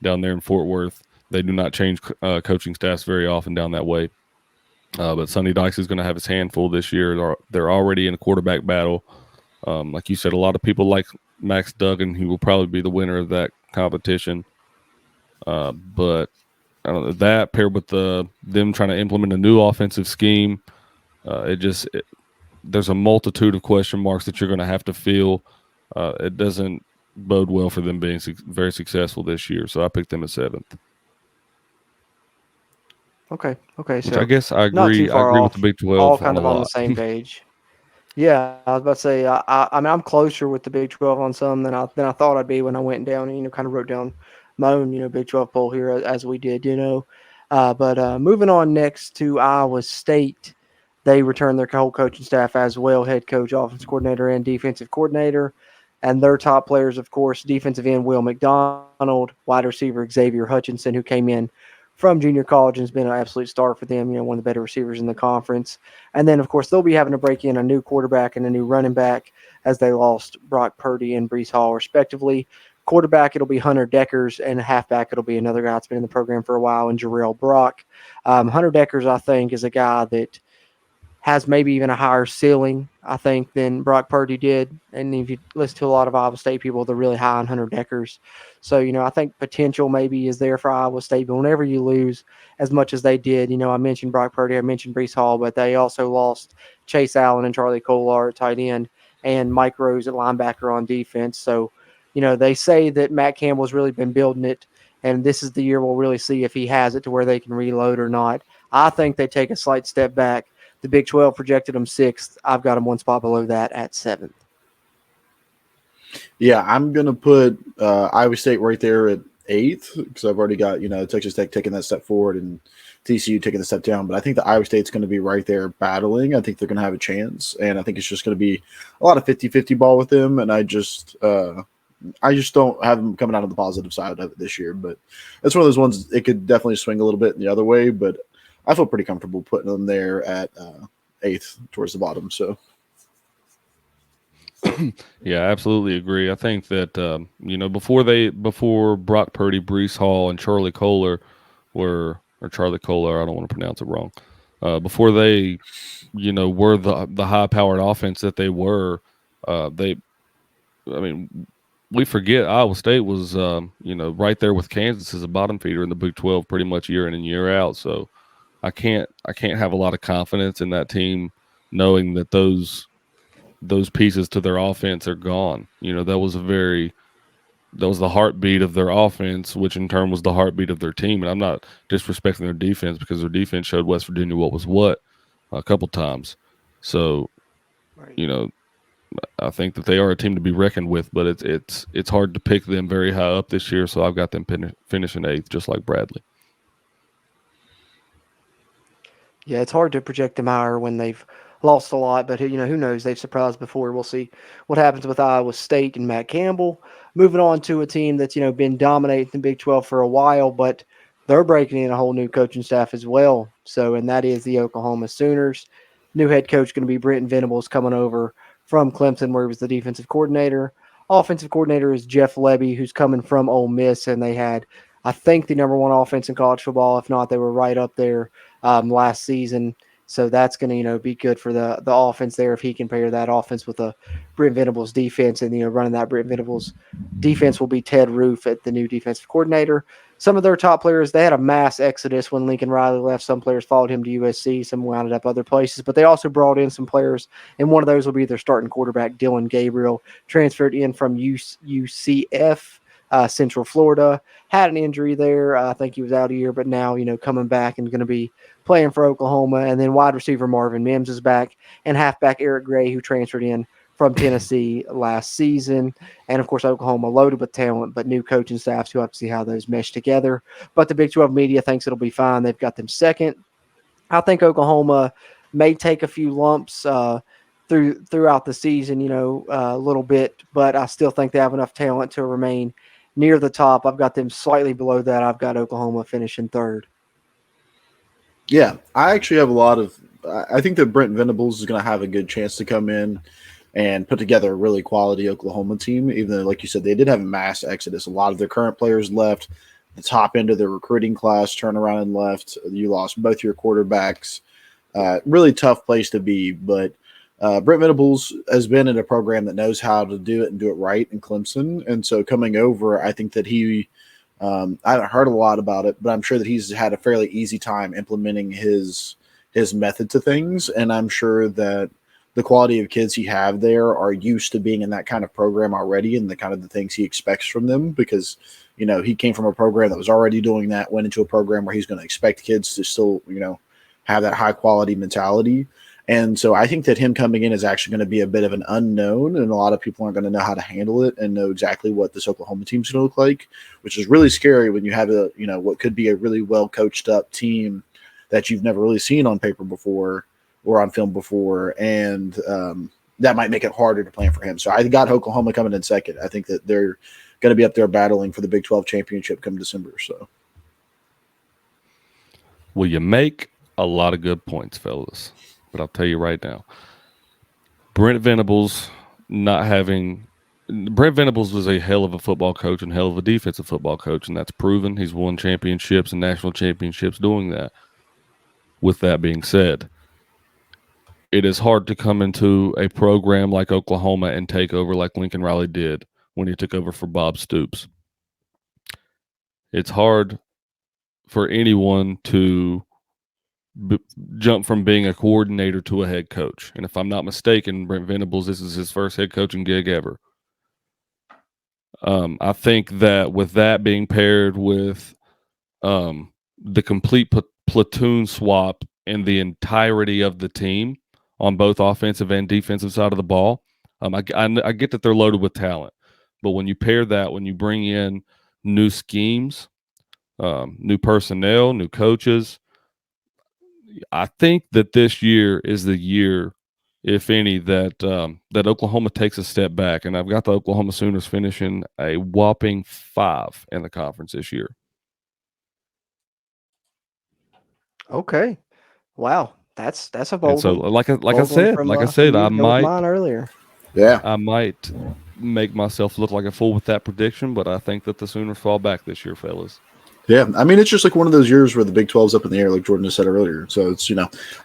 down there in Fort Worth. They do not change coaching staffs very often down that way. But Sonny Dykes is going to have his handful this year. They're already in a quarterback battle. Like you said, a lot of people like Max Duggan, who will probably be the winner of that competition. But I don't know, that paired with them trying to implement a new offensive scheme, there's a multitude of question marks that you're going to have to fill. It doesn't bode well for them being very successful this year. So I picked them at 7th. Okay. So which I guess I agree. I agree with the Big 12. All kind of on the same page. Yeah, I was about to say. I mean, I'm closer with the Big 12 on some than I thought I'd be when I went down and kind of wrote down my own Big 12 poll here as we did. But moving on next to Iowa State, they returned their whole coaching staff as well: head coach, offensive coordinator, and defensive coordinator. And their top players, of course, defensive end Will McDonald, wide receiver Xavier Hutchinson, who came in from junior college and has been an absolute star for them, one of the better receivers in the conference. And then, of course, they'll be having to break in a new quarterback and a new running back as they lost Brock Purdy and Brees Hall, respectively. Quarterback, it'll be Hunter Deckers, and halfback, it'll be another guy that's been in the program for a while, and Jarrell Brock. Hunter Deckers, I think, is a guy that has maybe even a higher ceiling, I think, than Brock Purdy did. And if you listen to a lot of Iowa State people, they're really high on Hunter Deckers. So, I think potential maybe is there for Iowa State. But whenever you lose as much as they did, I mentioned Brock Purdy, I mentioned Brees Hall, but they also lost Chase Allen and Charlie Kolar at tight end and Mike Rose at linebacker on defense. So, they say that Matt Campbell's really been building it, and this is the year we'll really see if he has it to where they can reload or not. I think they take a slight step back. The Big 12 projected them 6th. I've got them one spot below that at 7th. Yeah, I'm going to put Iowa State right there at 8th because I've already got, Texas Tech taking that step forward and TCU taking the step down. But I think the Iowa State's going to be right there battling. I think they're going to have a chance. And I think it's just going to be a lot of 50-50 ball with them. And I just don't have them coming out on the positive side of it this year. But it's one of those ones, it could definitely swing a little bit in the other way. But I feel pretty comfortable putting them there at 8th towards the bottom. So, yeah, I absolutely agree. I think that before Brock Purdy, Brees Hall, and Charlie Kolar Charlie Kolar, I don't want to pronounce it wrong. Before they, were the high powered offense that they were, we forget Iowa State was right there with Kansas as a bottom feeder in the Big 12 pretty much year in and year out. So I can't have a lot of confidence in that team knowing that those pieces to their offense are gone. That was the heartbeat of their offense, which in turn was the heartbeat of their team. And I'm not disrespecting their defense because their defense showed West Virginia what was what a couple times. So, right. I think that they are a team to be reckoned with, but it's hard to pick them very high up this year. So I've got them finishing 8th, just like Bradley. Yeah, it's hard to project them higher when they've lost a lot, but who knows? They've surprised before. We'll see what happens with Iowa State and Matt Campbell. Moving on to a team that's been dominating the Big 12 for a while, but they're breaking in a whole new coaching staff as well. So, and that is the Oklahoma Sooners. New head coach going to be Brenton Venables coming over from Clemson, where he was the defensive coordinator. Offensive coordinator is Jeff Lebby, who's coming from Ole Miss, and they had, I think, the number 1 offense in college football. If not, they were right up there last season. So that's going to, be good for the offense there if he can pair that offense with a Brent Venables defense. And, running that Brent Venables defense will be Ted Roof at the new defensive coordinator. Some of their top players, they had a mass exodus when Lincoln Riley left. Some players followed him to USC. Some wound up other places. But they also brought in some players, and one of those will be their starting quarterback, Dylan Gabriel, transferred in from UCF. Central Florida, had an injury there. I think he was out a year, but now, coming back and going to be playing for Oklahoma. And then wide receiver Marvin Mims is back, and halfback Eric Gray, who transferred in from Tennessee last season. And, of course, Oklahoma loaded with talent, but new coaching staffs who have to see how those mesh together. But the Big 12 media thinks it'll be fine. They've got them 2nd. I think Oklahoma may take a few lumps throughout the season, a little bit, but I still think they have enough talent to remain near the top. I've got them slightly below that. I've got Oklahoma finishing 3rd. Yeah, I actually have I think that Brent Venables is going to have a good chance to come in and put together a really quality Oklahoma team, even though, like you said, they did have a mass exodus. A lot of their current players left. The top end of their recruiting class turned around and left. You lost both your quarterbacks. Really tough place to be, but Brent Venables has been in a program that knows how to do it and do it right in Clemson. And so coming over, I think that I haven't heard a lot about it, but I'm sure that he's had a fairly easy time implementing his method to things. And I'm sure that the quality of kids he have there are used to being in that kind of program already and the kind of the things he expects from them because, he came from a program that was already doing that, went into a program where he's going to expect kids to still, have that high quality mentality. And so I think that him coming in is actually going to be a bit of an unknown, and a lot of people aren't going to know how to handle it and know exactly what this Oklahoma team's going to look like, which is really scary when you have what could be a really well coached up team that you've never really seen on paper before or on film before. And, that might make it harder to plan for him. So I got Oklahoma coming in second. I think that they're going to be up there battling for the Big 12 championship come December. So, well, you make a lot of good points, fellas. But I'll tell you right now, Brent Venables was a hell of a football coach and hell of a defensive football coach, and that's proven. He's won championships and national championships doing that. With that being said, it is hard to come into a program like Oklahoma and take over like Lincoln Riley did when he took over for Bob Stoops. It's hard for anyone to jump from being a coordinator to a head coach. And if I'm not mistaken, Brent Venables, this is his first head coaching gig ever. I think that with that being paired with the complete platoon swap in the entirety of the team on both offensive and defensive side of the ball, I get that they're loaded with talent. But when you pair that, when you bring in new schemes, new personnel, new coaches, I think that this year is the year, if any, that Oklahoma takes a step back. And I've got the Oklahoma Sooners finishing a whopping 5 in the conference this year. Okay. Wow. That's a bold. And so, like I said, I might make myself look like a fool with that prediction, but I think that the Sooners fall back this year, fellas. Yeah, I mean, it's just like one of those years where the Big 12's up in the air, like Jordan has said earlier. So it's,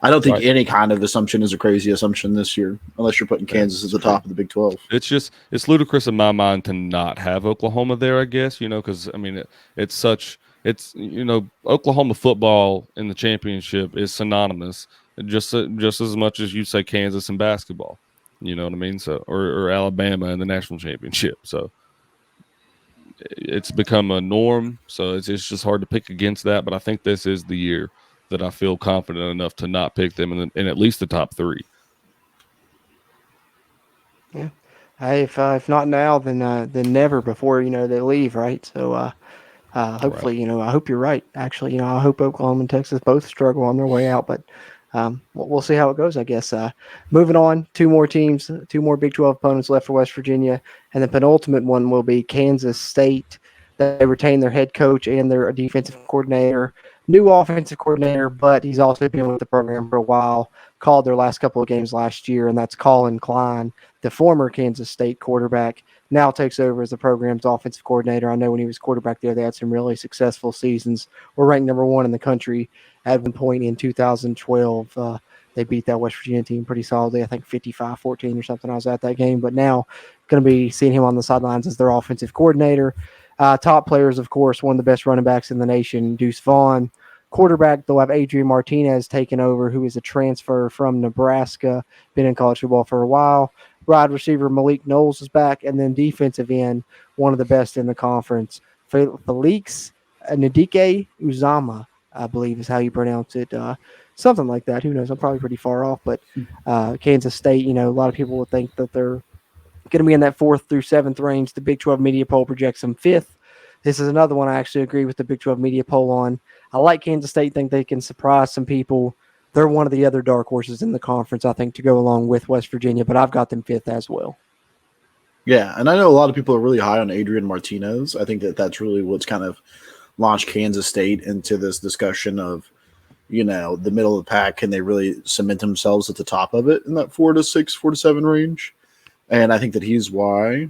I don't think any kind of assumption is a crazy assumption this year, unless you're putting Kansas at the top of the Big 12. It's ludicrous in my mind to not have Oklahoma there, I guess, because, I mean, Oklahoma football in the championship is synonymous just as much as you say Kansas in basketball. You know what I mean? So, or Alabama in the national championship. So it's become a norm. So it's just hard to pick against that. But I think this is the year that I feel confident enough to not pick them in at least the top 3. Yeah. Hey, if not now, then never before they leave, right? So hopefully, I hope you're right. Actually, I hope Oklahoma and Texas both struggle on their way out, but we'll see how it goes, I guess. Moving on, 2 more teams, 2 more Big 12 opponents left for West Virginia, and the penultimate one will be Kansas State. They retain their head coach and their defensive coordinator, new offensive coordinator, but he's also been with the program for a while, called their last couple of games last year, and that's Colin Klein, the former Kansas State quarterback, now takes over as the program's offensive coordinator. I know when he was quarterback there, they had some really successful seasons. We're ranked number 1 in the country at one point in 2012. They beat that West Virginia team pretty solidly, I think 55-14 or something. I was at that game, but now going to be seeing him on the sidelines as their offensive coordinator. Top players, of course, one of the best running backs in the nation, Deuce Vaughn. Quarterback, they'll have Adrian Martinez taking over, who is a transfer from Nebraska, been in college football for a while. Wide receiver Malik Knowles is back, and then defensive end, one of the best in the conference, Felix Ndike Uzama, I believe is how you pronounce it. Something like that. Who knows? I'm probably pretty far off, but Kansas State, a lot of people would think that they're going to be in that 4th through 7th range. The Big 12 media poll projects them 5th. This is another one I actually agree with the Big 12 media poll on. I like Kansas State, think they can surprise some people. They're one of the other dark horses in the conference, I think, to go along with West Virginia, but I've got them 5th as well. Yeah, and I know a lot of people are really high on Adrian Martinez. I think that's really what's kind of launched Kansas State into this discussion of, the middle of the pack. Can they really cement themselves at the top of it in that 4 to 6, 4 to 7 range? And I think that he's why.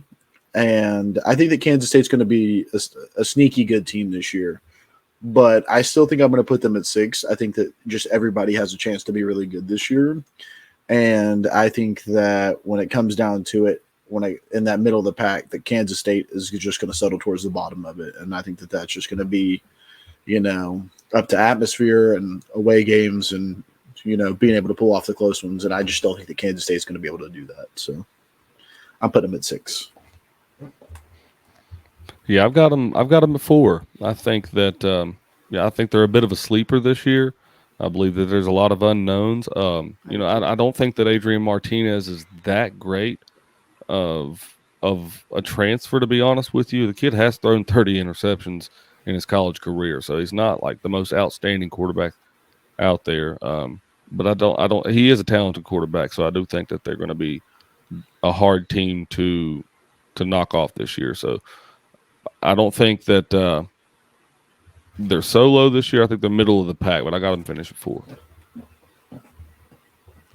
And I think that Kansas State's going to be a sneaky good team this year. But I still think I'm going to put them at 6. I think that just everybody has a chance to be really good this year. And I think that when it comes down to it, in that middle of the pack, that Kansas State is just going to settle towards the bottom of it. And I think that that's just going to be, up to atmosphere and away games and, being able to pull off the close ones. And I just don't think that Kansas State's going to be able to do that. So I'm putting them at 6. Yeah, I've got them at 4. I think that I think they're a bit of a sleeper this year. I believe that there's a lot of unknowns. I don't think that Adrian Martinez is that great of a transfer, to be honest with you. The kid has thrown 30 interceptions in his college career, so he's not like the most outstanding quarterback out there. But I don't. He is a talented quarterback, so I do think that they're going to be a hard team to knock off this year. So I don't think that they're so low this year. I think they're middle of the pack, but I got them finished at 4.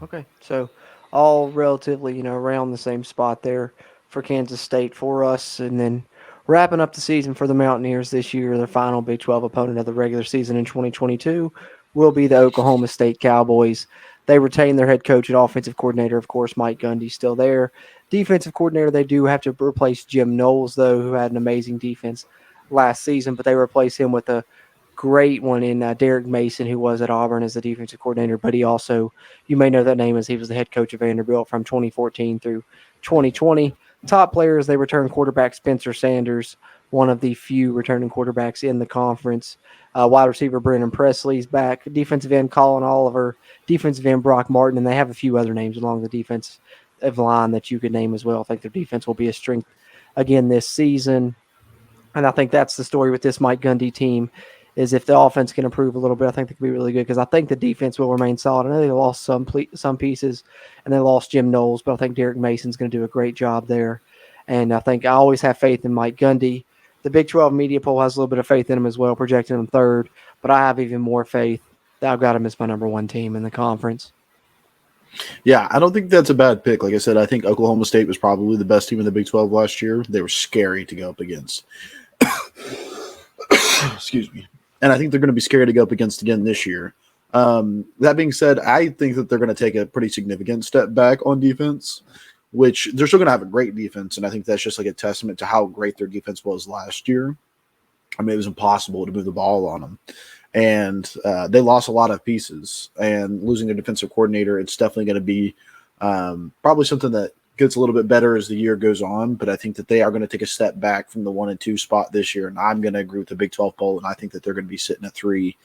Okay, so all relatively, around the same spot there for Kansas State for us. And then wrapping up the season for the Mountaineers this year, their final Big 12 opponent of the regular season in 2022 will be the Oklahoma State Cowboys. They retain their head coach and offensive coordinator, of course, Mike Gundy's still there. Defensive coordinator, they do have to replace Jim Knowles, though, who had an amazing defense last season, but they replace him with a great one in Derek Mason, who was at Auburn as the defensive coordinator, but he also, you may know that name as he was the head coach of Vanderbilt from 2014 through 2020. Top players, they return quarterback Spencer Sanders, one of the few returning quarterbacks in the conference. Wide receiver Brennan Presley's back. Defensive end Colin Oliver. Defensive end Brock Martin, and they have a few other names along the defensive line that you could name as well. I think their defense will be a strength again this season. And I think that's the story with this Mike Gundy team, is if the offense can improve a little bit, I think they could be really good, because I think the defense will remain solid. I know they lost some pieces, and they lost Jim Knowles, but I think Derek Mason's going to do a great job there. And I always have faith in Mike Gundy. The Big 12 media poll has a little bit of faith in him as well, projecting him third, but I have even more faith that I've got him as my number 1 team in the conference. Yeah, I don't think that's a bad pick. Like I said, I think Oklahoma State was probably the best team in the Big 12 last year. They were scary to go up against. Excuse me. And I think they're going to be scary to go up against again this year. That being said, I think that they're going to take a pretty significant step back on defense, which they're still going to have a great defense. And I think that's just like a testament to how great their defense was last year. I mean, it was impossible to move the ball on them. And they lost a lot of pieces. And losing their defensive coordinator, it's definitely going to be probably something that gets a little bit better as the year goes on. But I think that they are going to take a step back from the 1 and 2 spot this year. And I'm going to agree with the Big 12 poll. And I think that they're going to be sitting at 3.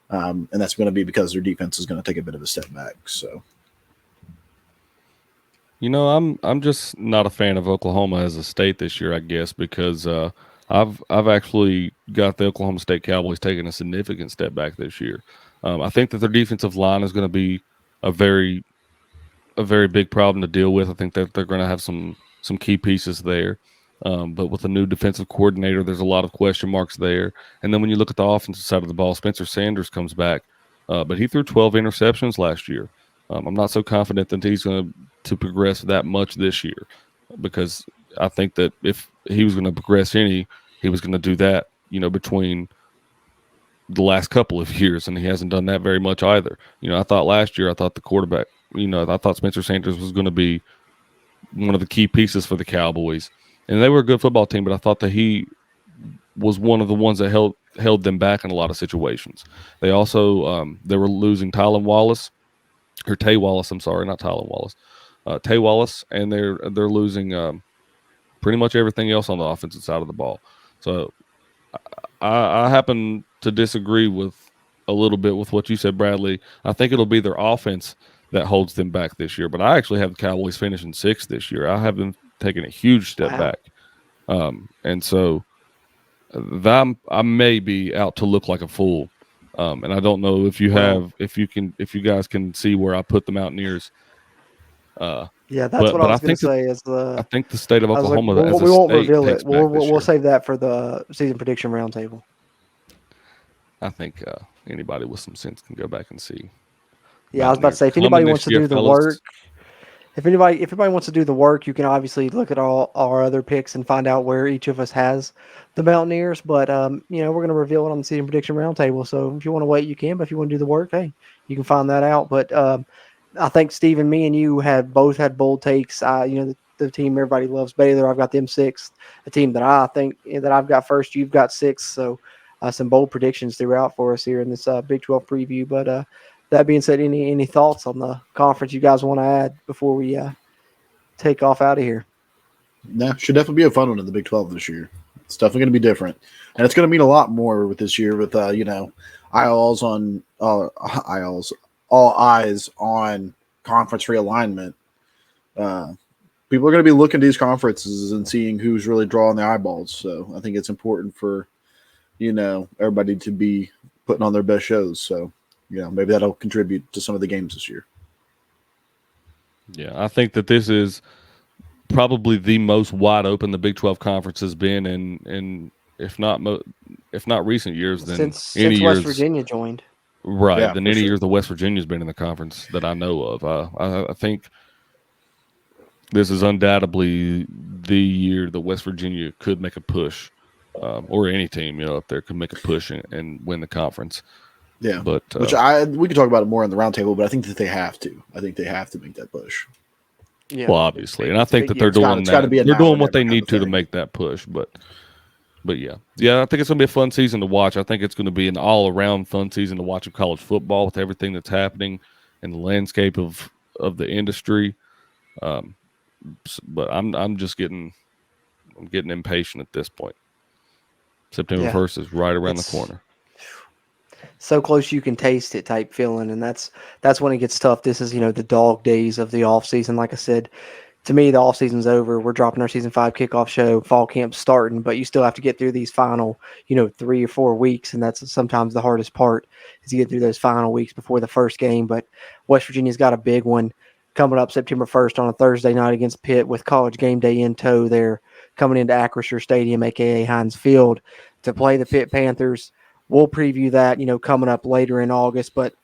And that's going to be because their defense is going to take a bit of a step back. So, I'm just not a fan of Oklahoma as a state this year, I guess, because I've actually got the Oklahoma State Cowboys taking a significant step back this year. I think that their defensive line is going to be a very big problem to deal with. I think that they're going to have some key pieces there. But with a new defensive coordinator, there's a lot of question marks there. And then when you look at the offensive side of the ball, Spencer Sanders comes back, but he threw 12 interceptions last year. I'm not so confident that he's going to progress that much this year, because I think that if he was going to progress he was going to do that, between the last couple of years, and he hasn't done that very much either. I thought last year, the quarterback, I thought Spencer Sanders was going to be one of the key pieces for the Cowboys, and they were a good football team, but I thought that he was one of the ones that held them back in a lot of situations. They also they were losing Tay Wallace, and they're losing pretty much everything else on the offensive side of the ball. So I happen to disagree with a little bit with what you said, Bradley. I think it'll be their offense that holds them back this year. But I actually have the Cowboys finishing 6th this year. I have them taking a huge step back. And so I may be out to look like a fool. And I don't know if you guys can see where I put the Mountaineers. Yeah, that's what I was going to say. I think the state of Oklahoma. We won't reveal it. We'll save that for the season prediction roundtable. I think anybody with some sense can go back and see. Yeah, I was about to say, if anybody wants to do the work, if anybody wants to do the work, you can obviously look at all our other picks and find out where each of us has the Mountaineers. But we're going to reveal it on the season prediction roundtable. So if you want to wait, you can. But if you want to do the work, hey, you can find that out. But I think Stephen, me and you both had bold takes. The team everybody loves, Baylor. I've got them 6th. The team that I think that I've got first, you've got 6th. So some bold predictions throughout for us here in this Big 12 preview. But that being said, any thoughts on the conference you guys want to add before we take off out of here? No, should definitely be a fun one in the Big 12 this year. It's definitely going to be different, and it's going to mean a lot more with this year with all eyes on conference realignment. People are going to be looking at these conferences and seeing who's really drawing the eyeballs. So I think it's important for, everybody to be putting on their best shows. So, maybe that'll contribute to some of the games this year. Yeah, I think that this is probably the most wide open the Big 12 conference has been in if not recent years, then since any years, West Virginia joined. right? Yeah, Than for any sure. years the West Virginia's been in the conference that I know of. I think this is undoubtedly the year that West Virginia could make a push, or any team up there could make a push and win the conference. Yeah, but we could talk about it more on the roundtable, but I think that they have to. I think they have to make that push. Yeah, well, obviously, and I think that they're doing it's gotta be a they're now doing or what they never kind need of to thing. make that push. But yeah, I think it's gonna be a fun season to watch. I think it's gonna be an all around fun season to watch of college football with everything that's happening in the landscape of the industry. But I'm just getting impatient at this point. September 1st is right around the corner. So close you can taste it type feeling, and that's when it gets tough. This is the dog days of the off season. Like I said, to me the off season's over. We're dropping our season 5 kickoff show. Fall camp's starting, but you still have to get through these final 3 or 4 weeks, and that's sometimes the hardest part is to get through those final weeks before the first game. But West Virginia's got a big one coming up September 1st on a Thursday night against Pitt with College game day in tow. They're coming into Acrisure Stadium, aka Heinz Field, to play the Pitt Panthers. We'll preview that, coming up later in August. But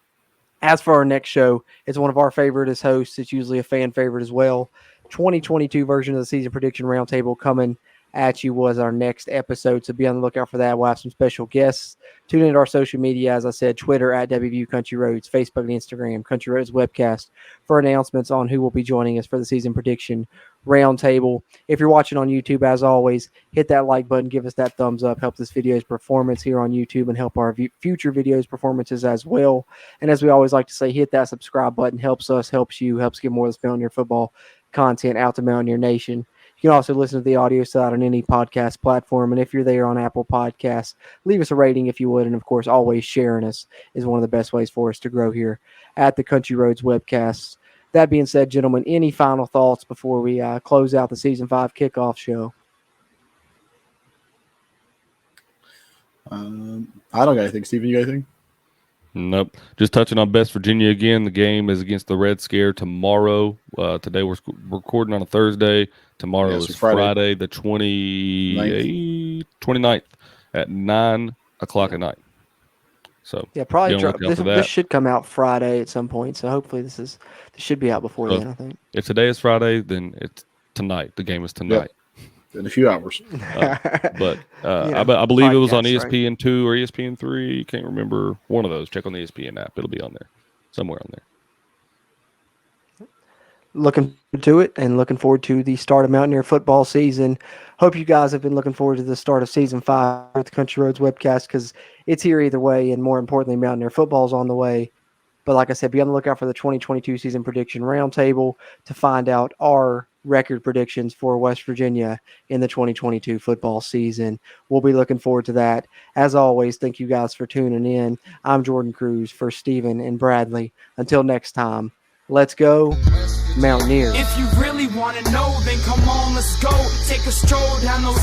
as for our next show, it's one of our favorite as hosts. It's usually a fan favorite as well. 2022 version of the Season Prediction Roundtable coming at you was our next episode. So be on the lookout for that. We'll have some special guests. Tune into our social media, as I said, Twitter at WView Country Roads, Facebook and Instagram, Country Roads Webcast, for announcements on who will be joining us for the Season Prediction Roundtable. If you're watching on YouTube, as always, hit that like button, give us that thumbs up, help this video's performance here on YouTube and help our future videos performances as well. And as we always like to say, hit that subscribe button, helps us, helps you, helps get more of this Mountaineer football content out to Mountaineer Nation. You can also listen to the audio side on any podcast platform. And if you're there on Apple Podcasts, leave us a rating if you would. And of course, always sharing us is one of the best ways for us to grow here at the Country Roads Webcast. That being said, gentlemen, any final thoughts before we close out the Season 5 kickoff show? I don't got anything. Steven, you got anything? Nope. Just touching on West Virginia again. The game is against the Red Scare tomorrow. Today we're recording on a Thursday. Tomorrow is Friday the 29th at 9 o'clock at night. So yeah, probably this should come out Friday at some point. So hopefully this should be out before then, I think. If today is Friday, then it's tonight. The game is tonight. Yep. In a few hours. But I believe it was on ESPN2 or ESPN3. Can't remember one of those. Check on the ESPN app. It'll be on there. Somewhere on there. Looking to it and looking forward to the start of Mountaineer football season. Hope you guys have been looking forward to the start of Season 5 with the Country Roads Webcast, because it's here either way, and more importantly, Mountaineer football's on the way. But like I said, be on the lookout for the 2022 Season Prediction Roundtable to find out our record predictions for West Virginia in the 2022 football season. We'll be looking forward to that. As always, thank you guys for tuning in. I'm Jordan Cruz for Steven and Bradley. Until next time, let's go Mountaineers. If you really want to know, then come on, let's go. Take a stroll down those